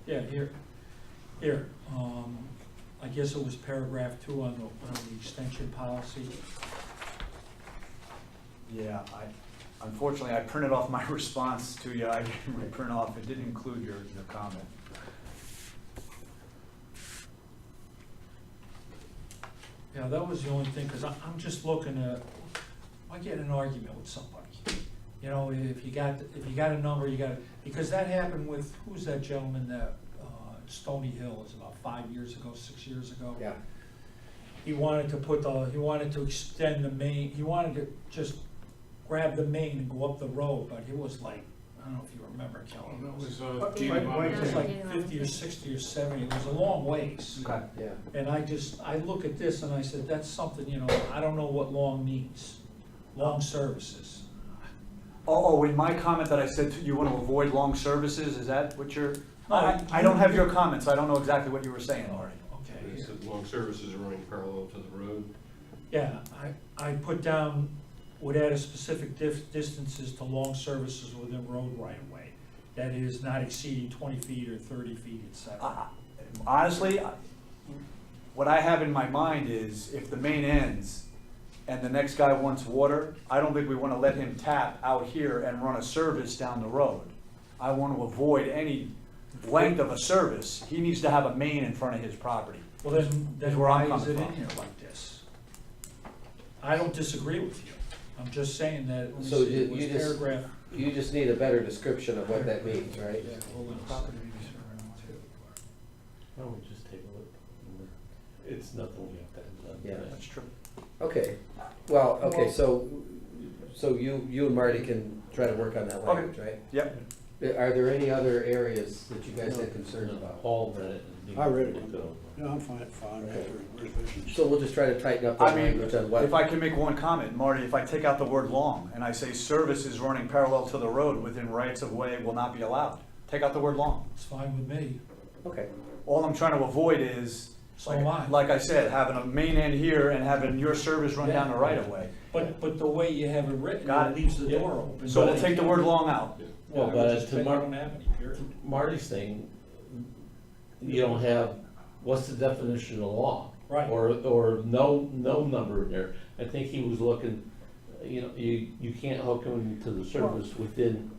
Yeah, here, I guess it was paragraph 2 on the extension policy. Yeah, unfortunately, I printed off my response to you. I didn't reprint off, it didn't include your comment. Yeah, that was the only thing, because I'm just looking at, I get in an argument with somebody. If you got a number, because that happened with, who's that gentleman that, Stony Hill, is about 5 years ago, 6 years ago? Yeah. He wanted to extend the main, he wanted to just grab the main and go up the road, but it was like, I don't know if you remember, Kelly. That was, It was like 50 or 60 or 70, it was a long ways. Okay. Yeah. And I look at this and I said, that's something, I don't know what long means, long services. Oh, in my comment that I said you want to avoid long services, is that what you're? I don't have your comments, so I don't know exactly what you were saying, Marty. Okay. It said long services are running parallel to the road. Yeah, I put down, would add a specific distances to long services within road right of way. That is not exceeding 20 feet or 30 feet, et cetera. Honestly, what I have in my mind is if the main ends and the next guy wants water, I don't think we want to let him tap out here and run a service down the road. I want to avoid any length of a service. He needs to have a main in front of his property. Well, then Is where I'm why is it coming in from. here like this? I don't disagree with you. I'm just saying that, let me So see, it was paragraph. you just need a better description of what that means, right? Yeah, hold on. Why don't we just take a look? It's nothing we have to have done. Yeah. That's true. Okay, so you and Marty can try to work on that language, right? Yep. Are there any other areas that you guys had concerns about? Paul read it. and he I read it. looked over. Yeah, I'm fine after revisions. So we'll just try to tighten up I that mean, language on what. if I can make one comment, Marty, if I take out the word long and I say services running parallel to the road within rights of way will not be allowed, take out the word long. It's fine with me. Okay, All I'm trying to avoid is, So am I. like I said, having a main end here and having your service run down the right of way. But the way you have it written, Got it it. leaves the door open. So we'll take the word long out. Well, I would but just to take Mar- I don't have any, period. Marty's thing, you don't have, what's the definition of law? Right. Or no number in there. I think he was looking, you know, you can't hook him to the service within,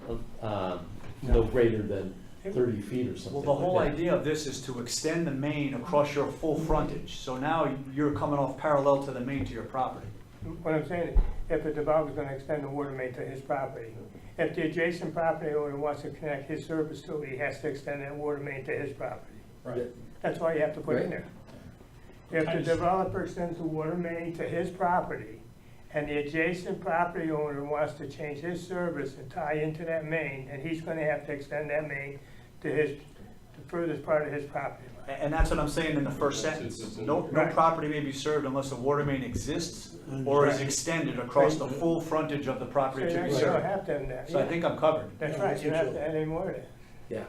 no greater than 30 feet or something Well, the whole like that. idea of this is to extend the main across your full frontage. So now you're coming off parallel to the main to your property. What I'm saying is, if the developer's gonna extend the water main to his property, if the adjacent property owner wants to connect his service to it, he has to extend that water main to his property. Right. That's all you have to put in Right. there. If the developer extends the water main to his property, and the adjacent property owner wants to change his service and tie into that main, and he's gonna have to extend that main to the furthest part of his property line. And that's what I'm saying in the first sentence. No Right. property may be served unless a water main exists or is extended across the full frontage of the So property you to be don't served. have to have that. So I think I'm covered. That's right, you don't have to add any more to that. yeah.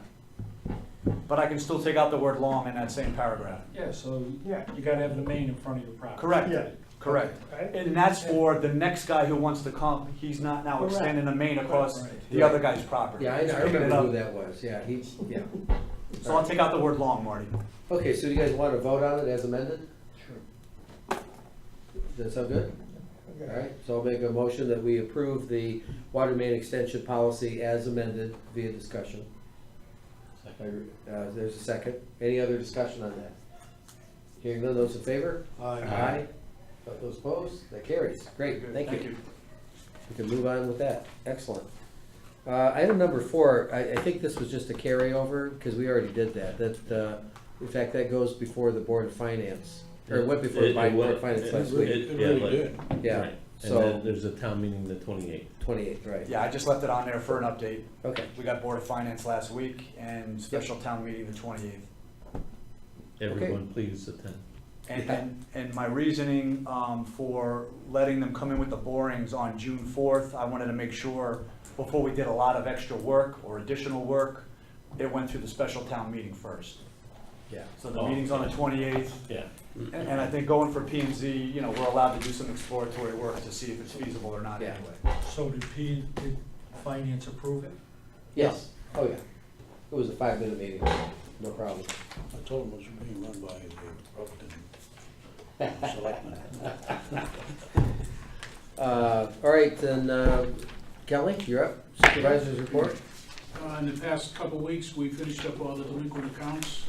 But I can still take out the word long in that same paragraph. Yeah, so Yeah. you gotta have the main in front of your property. Correct. Yeah. Correct. Right? And that's for the next guy who wants to come, he's not now Correct. extending a main across Right. the other guy's property. Yeah, I He's picking it remember up. who that was, yeah, yeah. So I'll take out the word long, Marty. Okay, so do you guys want to vote on it as amended? Sure. Does that sound good? All right, so I'll make a motion that we approve the water main extension policy as amended via discussion. There's a second. Any other discussion on that? Hearing none, those in favor? Aye. Those opposed? That carries. Great, thank you. We can move on with that. Excellent. Item number 4, I think this was just a carryover, because we already did that. That, in fact, that goes before the Board of Finance, or it went before the Board of Finance last week. It really did. Yeah, Right. And so, then there's a town meeting the 28th. 28th, right. Yeah, I just left it on there for an update. Okay, We got Board of Finance last week and special town meeting the 28th. Everyone please attend. And my reasoning for letting them come in with the borings on June 4th, I wanted to make sure before we did a lot of extra work or additional work, it went through the special town meeting first. yeah. So the meeting's on the 28th, Yeah. and I think going for P and Z, you know, we're allowed to do some exploratory work to see if it's feasible or not Yeah. anyway. So did finance approve it? Yes, oh yeah. It was a 5-minute meeting, no problem. I told him it was being run by the Upton Selectmen. All right, then, Kelly, you're up. Supervisor's report? In the past couple of weeks, we finished up all the delinquent accounts.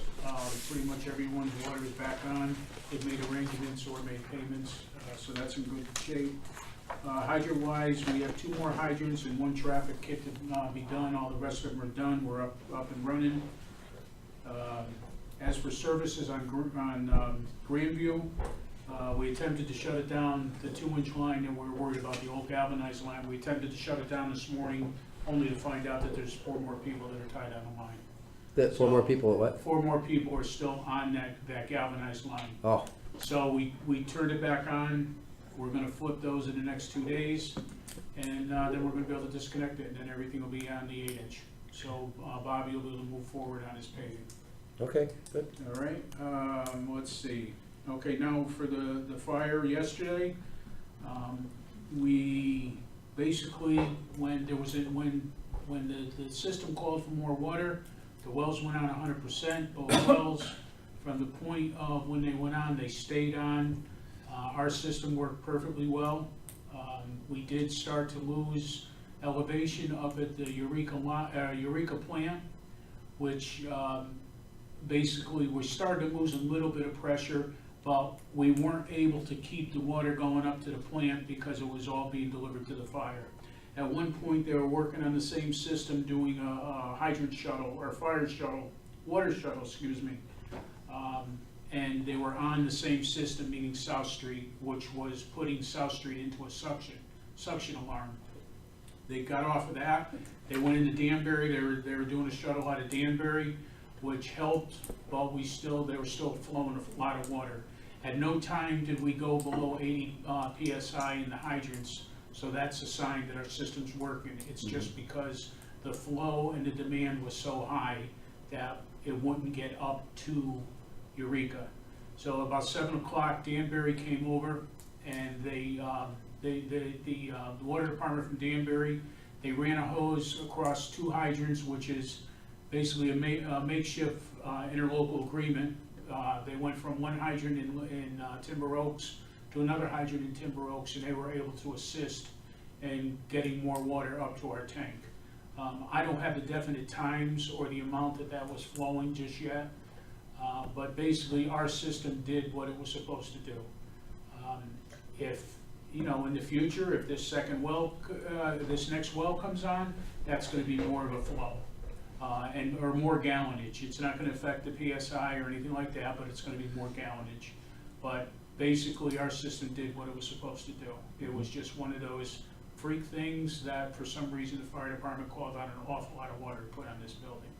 Pretty much everyone's water is back on. They've made arrangements or made payments, so that's in good shape. Hydrant-wise, we have 2 more hydrants and 1 traffic kit to be done. All the rest of them are done. We're up and running. As for services on Grandview, we attempted to shut it down, the 2-inch line, and we were worried about the old galvanized line. We attempted to shut it down this morning, only to find out that there's 4 more people that are tied on the line. That 4 more people, what? 4 more people are still on that galvanized line. Oh, So we turned it back on. We're gonna flip those in the next 2 days, and then we're gonna be able to disconnect it, and then everything will be on the 8-inch. So Bobby will be able to move forward on his paving. okay, good. All right, let's see. Okay, now for the fire yesterday, we basically, when the system called for more water, the wells went on 100%, both wells. From the point of when they went on, they stayed on. Our system worked perfectly well. We did start to lose elevation up at the Eureka plant, which basically we're starting to lose a little bit of pressure, but we weren't able to keep the water going up to the plant because it was all being delivered to the fire. At one point, they were working on the same system, doing a hydrant shuttle, or fire shuttle, water shuttle, excuse me. And they were on the same system, meaning South Street, which was putting South Street into a suction alarm. They got off of that, they went into Danbury, they were doing a shuttle out of Danbury, which helped, but they were still flowing a lot of water. At no time did we go below 80 PSI in the hydrants, so that's a sign that our system's working. It's just because the flow and the demand was so high that it wouldn't get up to Eureka. So about 7 o'clock, Danbury came over, and the water department from Danbury, they ran a hose across 2 hydrants, which is basically a makeshift interlocal agreement. They went from one hydrant in Timber Oaks to another hydrant in Timber Oaks, and they were able to assist in getting more water up to our tank. I don't have the definite times or the amount that was flowing just yet, but basically our system did what it was supposed to do. If, you know, in the future, if this second well, this next well comes on, that's gonna be more of a flow. Or more gallonage. It's not gonna affect the PSI or anything like that, but it's gonna be more gallonage. But basically, our system did what it was supposed to do. It was just one of those freak things that for some reason the fire department called out an awful lot of water to put on this building.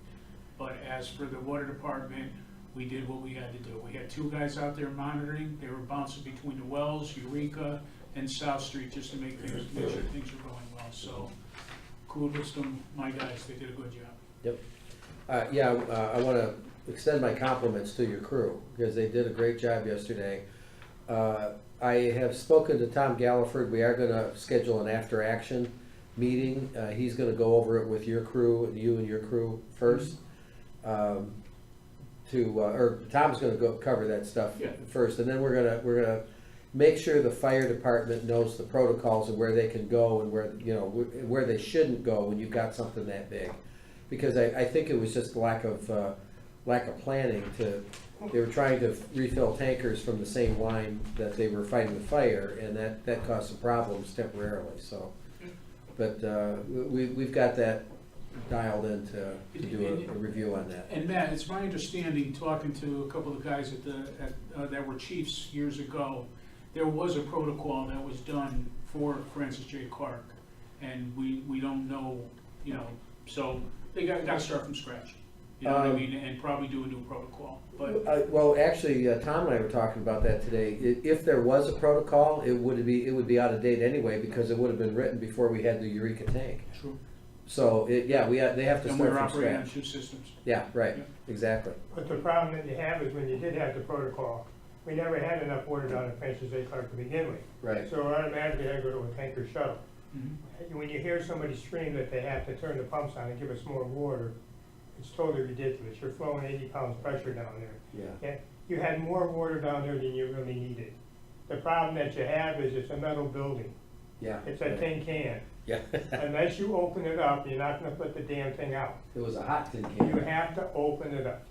But as for the water department, we did what we had to do. We had 2 guys out there monitoring. They were bouncing between the wells, Eureka, and South Street, just to make sure things were going well. So kudos to my guys, they did a good job. Yep. I want to extend my compliments to your crew, because they did a great job yesterday. I have spoken to Tom Galliford. We are going to schedule an after-action meeting. He's going to go over it with your crew, you and your crew first. Tom's going to go cover that stuff first, and then we're gonna make sure the fire department knows the protocols and where they can go and where they shouldn't go when you've got something that big. Because I think it was just lack of planning. They were trying to refill tankers from the same line that they were fighting the fire, and that caused some problems temporarily. So, but we've got that dialed in to do a review on that. And Matt, it's my understanding, talking to a couple of guys that were chiefs years ago, there was a protocol that was done for Francis J. Clark, and we don't know, you know, so they got to start from scratch. You know what I mean, and probably do a new protocol. But well, actually, Tom and I were talking about that today. If there was a protocol, it would be out of date anyway, because it would have been written before we had the Eureka tank. True. So they have to And start we're from operating on scratch. 2 systems. Yeah, right. Yeah. Exactly. But the problem that you have is when you did have the protocol, we never had enough water down at Francis J. Clark to begin with. Right. So automatically I go to a tanker shuttle. Mhm. When you hear somebody scream that they have to turn the pumps on and give us more water, it's totally ridiculous. You're flowing 80 pounds pressure down there. Yeah. You had more water down there than you really needed. The problem that you have is it's a metal building. Yeah. It's a tin can. Yeah. Unless you open it up, you're not gonna put the damn thing out. It was a hot tin can. You have to open it up.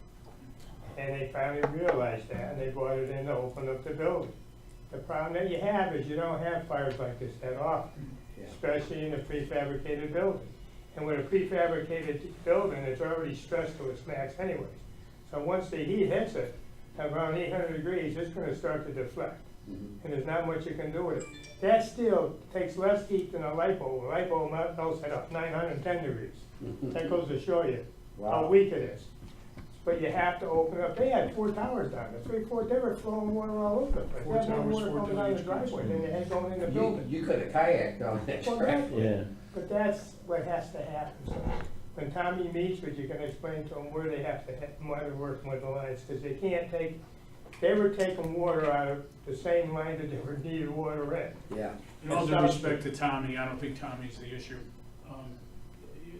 And they finally realized that, and they brought it in to open up the building. The problem that you have is you don't have fires like this that often, Yeah. especially in a prefabricated building. And with a prefabricated building, it's already stressed to its max anyways. So once the heat hits it, around 800 degrees, it's gonna start to deflect. Mhm. And there's not much you can do with it. That steel takes less heat than a light bulb. A light bulb melts at 910 degrees. That goes to show you how Wow. weak it is. But you have to open it up. They had 4 towers down there, 3, 4, they were flowing water all over the place. 4 They had more towers, water 4 coming down the dimensions. driveway than they had going in the building. You could have kayaked down that Well, track. Yeah. But that's what has to happen. So when Tommy meets with you, can explain to them where they have to, why they're working with the lines, because they can't take, they were taking water out of the same line that they were needed water in. Yeah. In all due respect to Tommy, I don't think Tommy's the issue.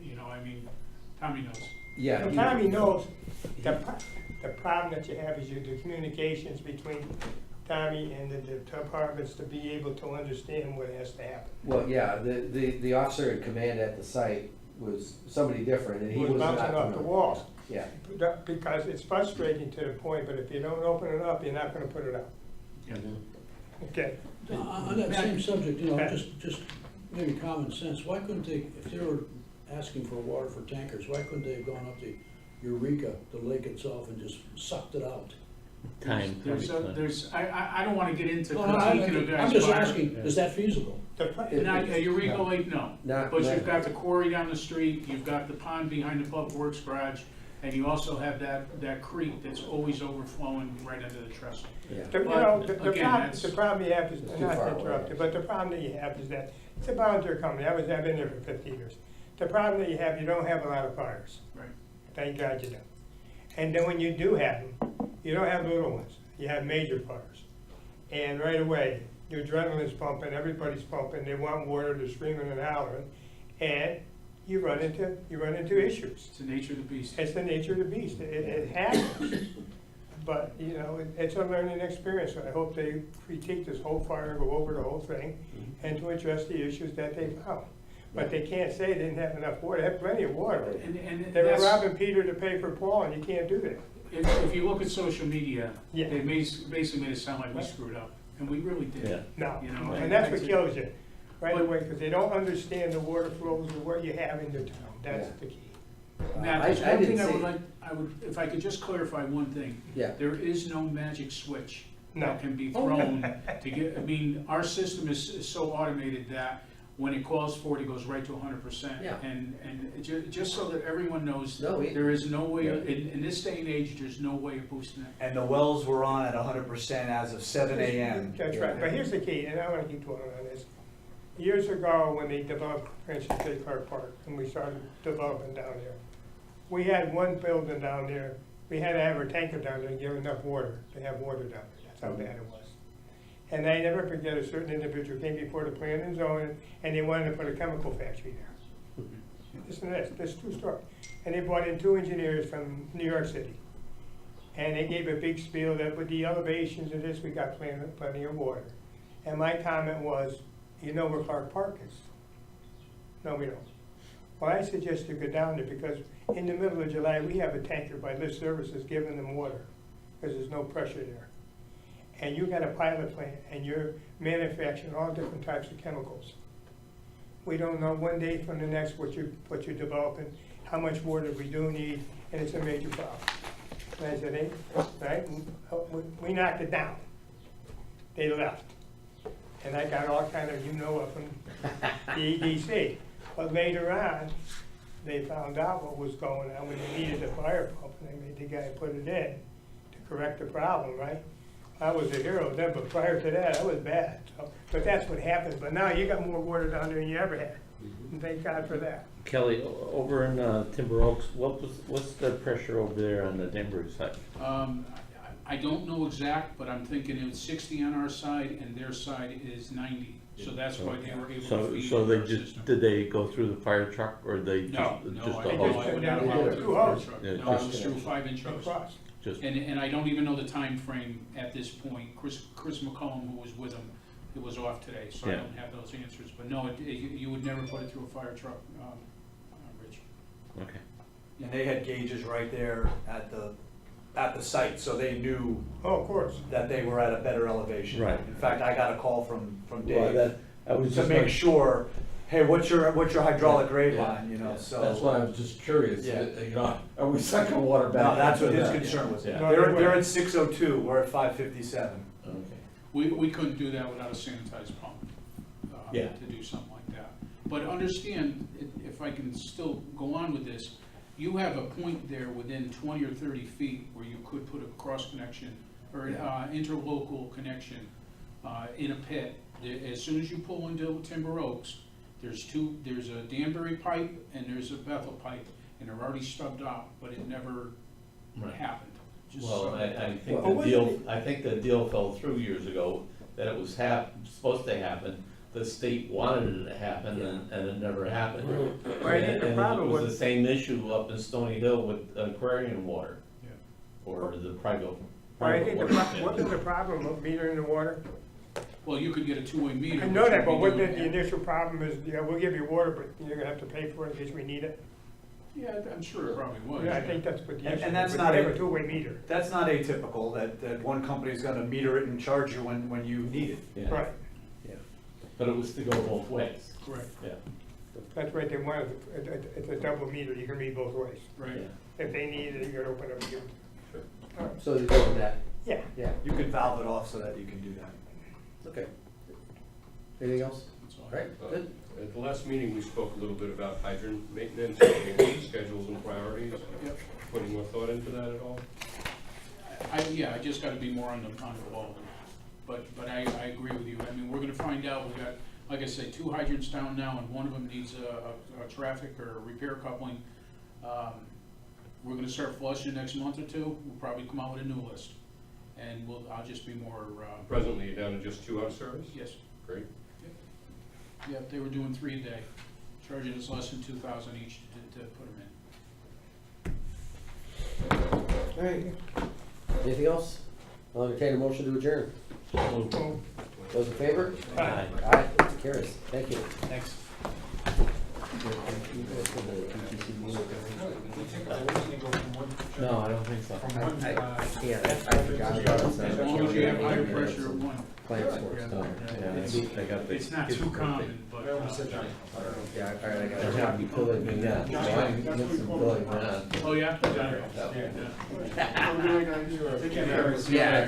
You know, I mean, Tommy knows. Yeah. And Tommy knows, the problem that you have is the communications between Tommy and the departments to be able to understand what has to happen. Well, yeah, the officer in command at the site was somebody different, and he Was was not bouncing off the familiar. walls. Yeah. Because it's frustrating to the point, but if you don't open it up, you're not gonna put it out. Okay. On that same subject, you know, just maybe common sense, why couldn't they, if they were asking for water for tankers, why couldn't they have gone up to Eureka, the lake itself, and just sucked it out? Time. I don't wanna get into No, critiquing of I'm guys' just fire. asking, is that feasible? Not, Eureka Lake, no. Not- But not- you've got the quarry down the street, you've got the pond behind the Public Works garage, and you also have that creek that's always overflowing right under the trestle. Yeah. You know, the Again, problem, that's- the problem you have is, It's too not far to away. interrupt you, but the problem that you have is that it's a volunteer company. I've been there for 50 years. The problem that you have, you don't have a lot of fires. Right. Thank God you don't. And then when you do have them, you don't have little ones. You have major fires. And right away, your adrenaline's pumping, everybody's pumping, they want water, they're screaming and hollering, and you run into issues. It's the nature of the beast. It's the nature of the beast. It happens. But, you know, it's a learning experience. So I hope they critique this whole fire and go over the whole thing and to address the issues that they found. But they can't say they didn't have enough water. They have plenty of water. And They were that's- robbing Peter to pay for Paul, and you can't do that. If you look at social media, Yeah. they basically made it sound like we screwed up, and we really Yeah. did. No, You know, and that's what it's- kills you, right But- away, because they don't understand the water flows or what you have in your town. That's Yeah. the key. Matt, I there's one didn't thing see- I would, if I could just clarify one thing. Yeah. There is no magic switch No. that can be thrown to get, I mean, our system is so automated that when it calls for it, it goes right to 100%. Yeah. And just so that everyone knows, No, there is no way, in this day and age, there's no way of boosting it. And the wells were on at 100% as of 7 AM. That's right, but here's the key, and I wanna keep dwelling on this. Years ago, when they developed Francis J. Clark Park, and we started developing down there, we had one building down there, we had to have a tanker down there to give enough water, to have water down there, that's how bad it was. And I never forget, a certain individual came before the plan and zoning, and they wanted to put a chemical factory there. Listen to this true story. And they brought in 2 engineers from New York City. And they gave a big spiel that with the elevations of this, we got plenty of water. And my comment was, you know where Clark Park is? No, we don't. Well, I suggest you go down there because in the middle of July, we have a tanker by Lift Services giving them water because there's no pressure there. And you got a pilot plant and you're manufacturing all different types of chemicals. We don't know one day from the next what you're developing, how much water we do need, and it's a major problem. And I said, hey, right, we knocked it down. They left. And I got all kind of, of from the EDC. But later on, they found out what was going on when they needed a fire pump, and they made the guy put it in to correct the problem, right? I was a hero then, but prior to that, I was bad. So, but that's what happens. But now you got more water down there than you ever had. And thank God for that. Kelly, over in Timber Oaks, what's the pressure over there on the Danbury side? I don't know exact, but I'm thinking it's 60 on our side and their side is 90. So that's why they were able to feed So they our just, system. did they go through the fire truck or they just No, just no, a I hose? would not allow it through a fire truck. Yeah, No, it was just- through 5-inch hose. Across. Just, And I don't even know the time frame at this point. Chris McCollum, who was with him, it was off today, so I Yeah. don't have those answers. But no, you would never put it through a fire truck, Rich. okay. And they had gauges right there at the site, so they knew Oh, of course. that they were at a better elevation. Right. In fact, I got a call from Well, Dave that, I was to just make like, sure, hey, what's your hydraulic grade Yeah, line, you know, yeah. so. That's why I was just curious, Yeah. you know, are we sucking water back? No, that's what into his that? concern was. Yeah. No, They're, they they're were. at 602, we're at 557. okay. We couldn't do that without a sanitized pump. Yeah. To do something like that. But understand, if I can still go on with this, you have a point there within 20 or 30 feet where you could put a cross connection or interlocal connection in a pit. As soon as you pull into Timber Oaks, there's a Danbury pipe and there's a Bethel pipe, and they're already stubbed out, but it never Right. happened. Just Well, so- I think Well, the deal, wasn't I think the deal fell through years ago, that it was supposed to happen. The state wanted it to happen and it never happened. Well, I think the And problem it was was- the same issue up in Stony Hill with aquarium water. Yeah. Or the private. Well, I think water. wasn't the problem of metering the water? Well, you could get a two-way meter. I know which that, but would be wasn't doing it the that. initial problem is, yeah, we'll give you water, but you're gonna have to pay for it in case we need it? Yeah, I'm sure it probably was. Yeah, I think that's what the And- issue and that's was. not We have a- a two-way meter. That's not atypical, that one company's gonna meter it and charge you when you need it. Yeah. Right, But it was to go both ways. Correct, Yeah. that's right, they wanted, it's a double meter, you can read both ways. right. Yeah. If they need it, you gotta open up and give it. All right. So you go with that, Yeah. yeah, You can valve it off so that you can do that. okay. Anything else? That's all Right, good. At the last meeting, we spoke a little bit about hydrant maintenance, and schedules and priorities. Yep. Putting more thought into that at all? I just gotta be more on the ball. But I agree with you. I mean, we're gonna find out, we got, like I say, 2 hydrants down now, and one of them needs a traffic or a repair coupling. We're gonna start flushing next month or two. We'll probably come out with a new list. And I'll just be more, Presently, you're down to just 2 out of service? yes. Great. Yep, they were doing 3 a day, charging us less than 2,000 each to put them in. All right. Anything else? I'll entertain a motion to adjourn. Those in favor? Aye. Aye, carries. Thank you. Thanks. No, I don't think so. I forgot about it. so- As long as you have higher pressure of one. Claims for it. It's not too common, but. Yeah, all right, I got I it. have to be pulling me now. So I can get some pulling now. Oh, yeah? Yeah.